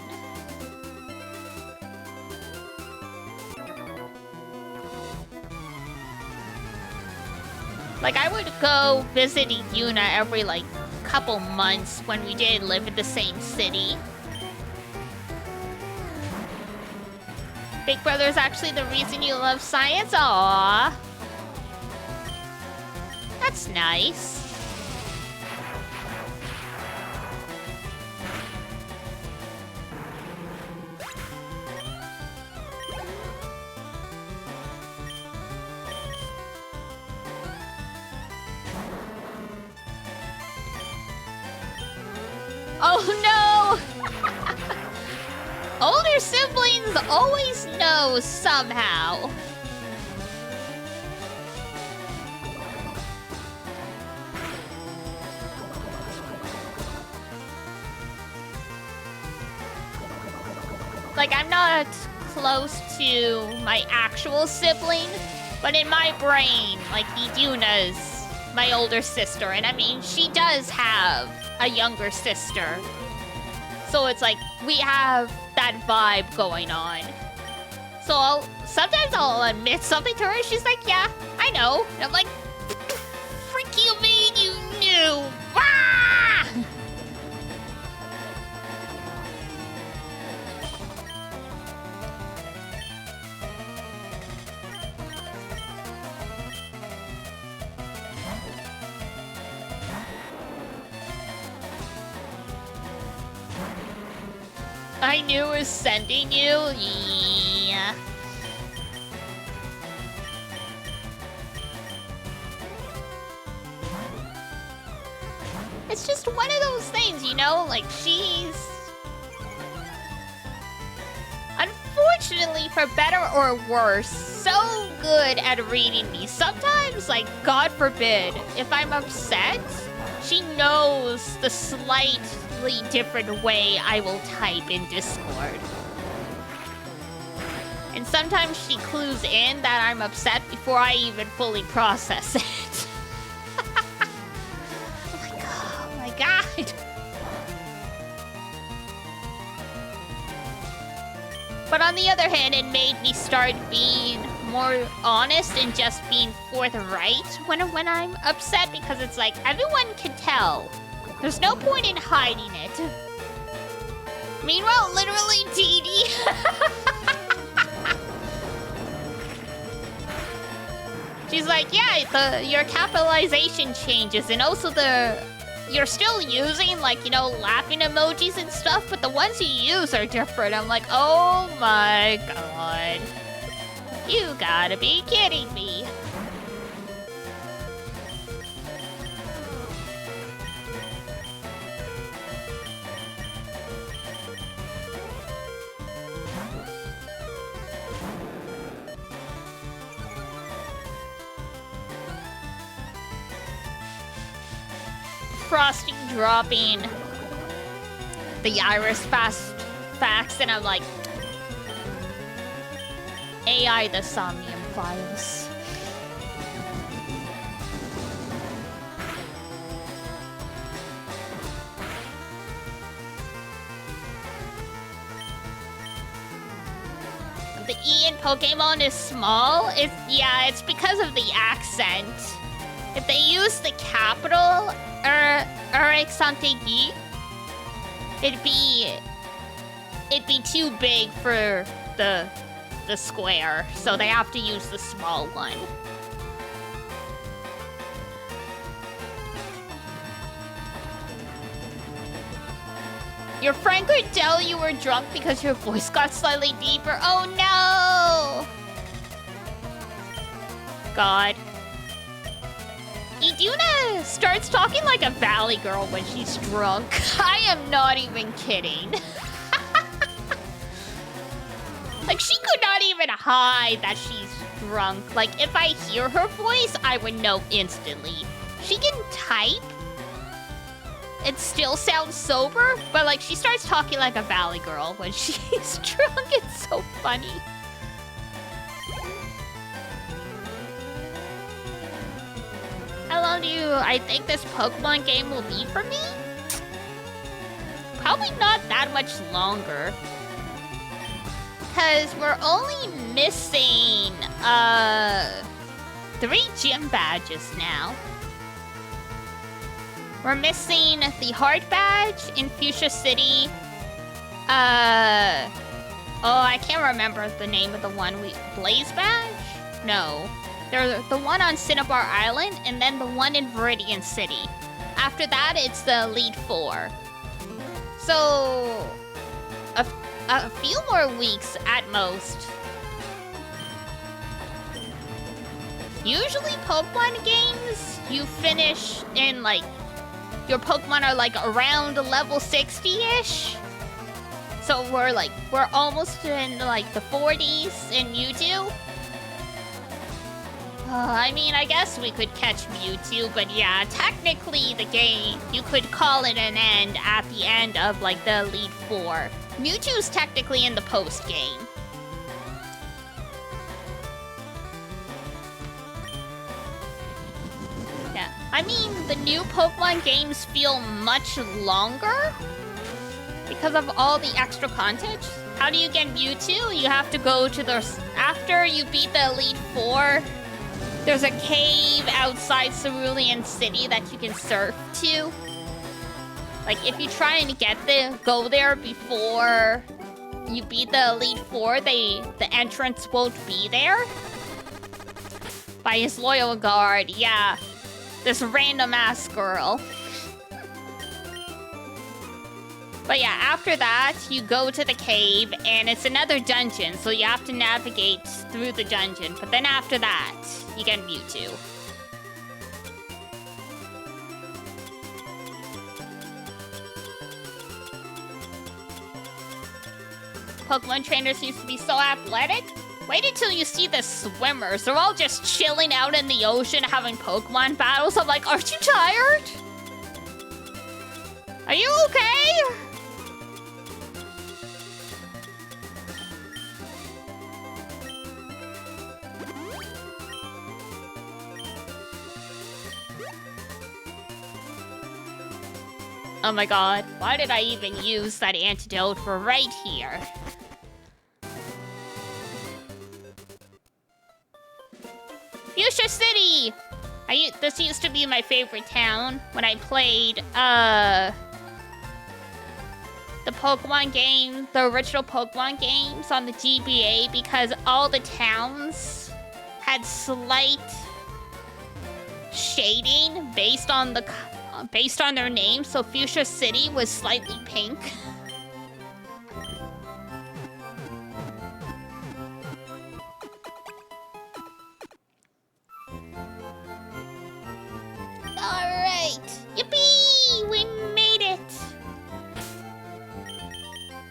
Like, I would go visit Yuna every, like, couple months when we did live in the same city. Big Brother is actually the reason you love science? Aww. That's nice. Oh no! Older siblings always know somehow. Like, I'm not close to my actual sibling, but in my brain, like, Iduna's my older sister, and I mean, she does have a younger sister. So it's like, we have that vibe going on. So sometimes I'll admit something to her, and she's like, yeah, I know. And I'm like, freak you mean you knew? Ah! I knew it was sending you. Yeah. It's just one of those things, you know? Like, she's... unfortunately, for better or worse, so good at reading me. Sometimes, like, God forbid, if I'm upset, she knows the slightly different way I will type in Discord. And sometimes she clues in that I'm upset before I even fully process it. I'm like, oh my god. But on the other hand, it made me start being more honest and just being forthright when I'm upset, because it's like, everyone can tell. There's no point in hiding it. Meanwhile, literally, TD. She's like, yeah, your capitalization changes, and also you're still using, like, you know, laughing emojis and stuff, but the ones you use are different. I'm like, oh my god. You gotta be kidding me. Frosty dropping the Iris facts, and I'm like, AI the Somnium Files. The E in Pokemon is small. It's because of the accent. If they use the capital Urexantegi, it'd be too big for the square, so they have to use the small one. Your friend could tell you were drunk because your voice got slightly deeper. Oh no! God. Iduna starts talking like a valley girl when she's drunk. I am not even kidding. Like, she could not even hide that she's drunk. Like, if I hear her voice, I would know instantly. She can type. It still sounds sober, but like, she starts talking like a valley girl when she's drunk. It's so funny. How long do I think this Pokemon game will be for me? Probably not that much longer. Because we're only missing 3 gym badges now. We're missing the Heart Badge in Fuchsia City. Oh, I can't remember the name of the one Blaze Badge? No. There's the one on Cinnabar Island, and then the one in Viridian City. After that, it's the Elite Four. So, a few more weeks at most. Usually Pokemon games, you finish in like, your Pokemon are like around level 60-ish. So we're almost in like the 40s in Mewtwo. I mean, I guess we could catch Mewtwo, but yeah, technically the game, you could call it an end at the end of like the Elite Four. Mewtwo's technically in the post-game. Yeah, I mean, the new Pokemon games feel much longer because of all the extra content. How do you get Mewtwo? You have to go to the... After you beat the Elite Four, there's a cave outside Cerulean City that you can surf to. Like, if you try and go there before you beat the Elite Four, the entrance won't be there. By his loyal guard, yeah. This random-ass girl. But yeah, after that, you go to the cave, and it's another dungeon, so you have to navigate through the dungeon. But then after that, you get Mewtwo. Pokemon trainers used to be so athletic. Wait until you see the swimmers. They're all just chilling out in the ocean having Pokemon battles. I'm like, aren't you tired? Are you okay? Oh my god, why did I even use that antidote for right here? Fuchsia City! This used to be my favorite town when I played, the Pokemon game, the original Pokemon games on the GBA, because all the towns had slight shading based on their names, so Fuchsia City was slightly pink. Alright! Yippee! We made it!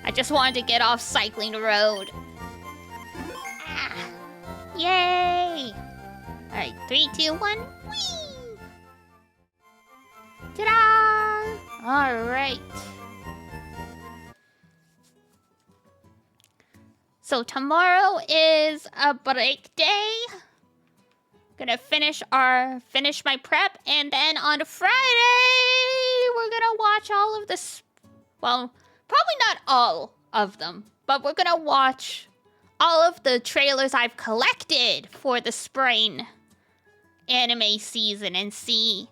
I just wanted to get off cycling road. Ah. Yay! Alright, 3, 2, 1, whee! Ta-da! Alright. So tomorrow is a break day. Gonna finish my prep, and then on Friday we're gonna watch all of this. Well, probably not all of them, but we're gonna watch all of the trailers I've collected for the spring anime season and see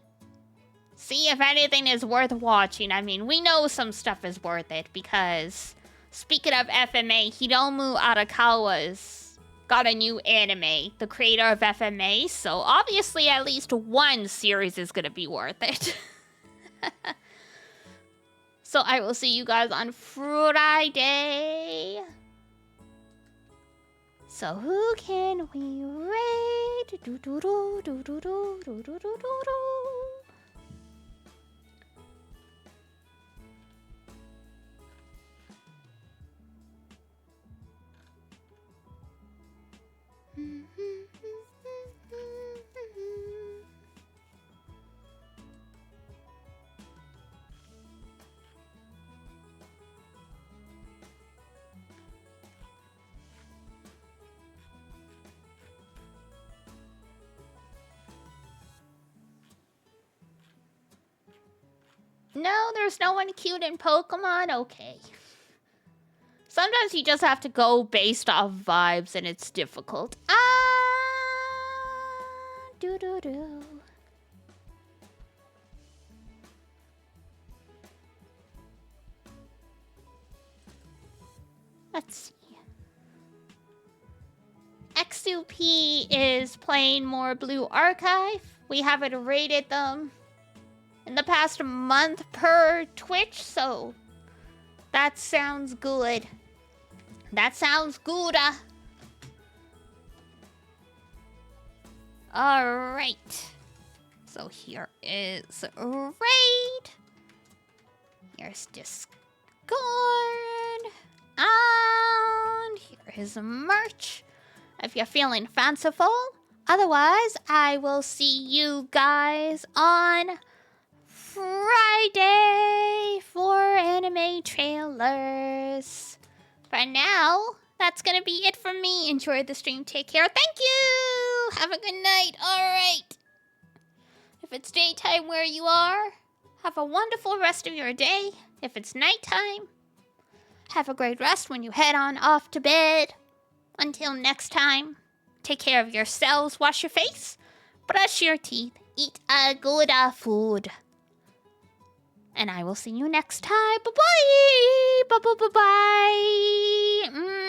if anything is worth watching. I mean, we know some stuff is worth it because speaking of FMA, Hiromu Arakawa's got a new anime, the creator of FMA, so obviously at least one series is gonna be worth it. So So I will see you guys on Friday. So who can we raid? Do do do do do do do do do do do. No, there's no one cute in Pokemon? Okay. Sometimes you just have to go based off vibes and it's difficult. Do-do-do. Let's see. X2P is playing more Blue Archive. We haven't rated them in the past month per Twitch, so that sounds good. That sounds good. Alright. So here is raid. Here's Discord. And here is merch. If you're feeling fanciful. Otherwise, I will see you guys on Friday for anime trailers. For now, that's gonna be it from me. Enjoy the stream. Take care. Thank you. Have a good night. All right. If it's daytime where you are, have a wonderful rest of your day. If it's nighttime, have a great rest when you head on off to bed. Until next time, take care of yourselves. Wash your face. Brush your teeth. Eat a good food. And I will see you next time. Bye-bye. Bye-bye-bye-bye.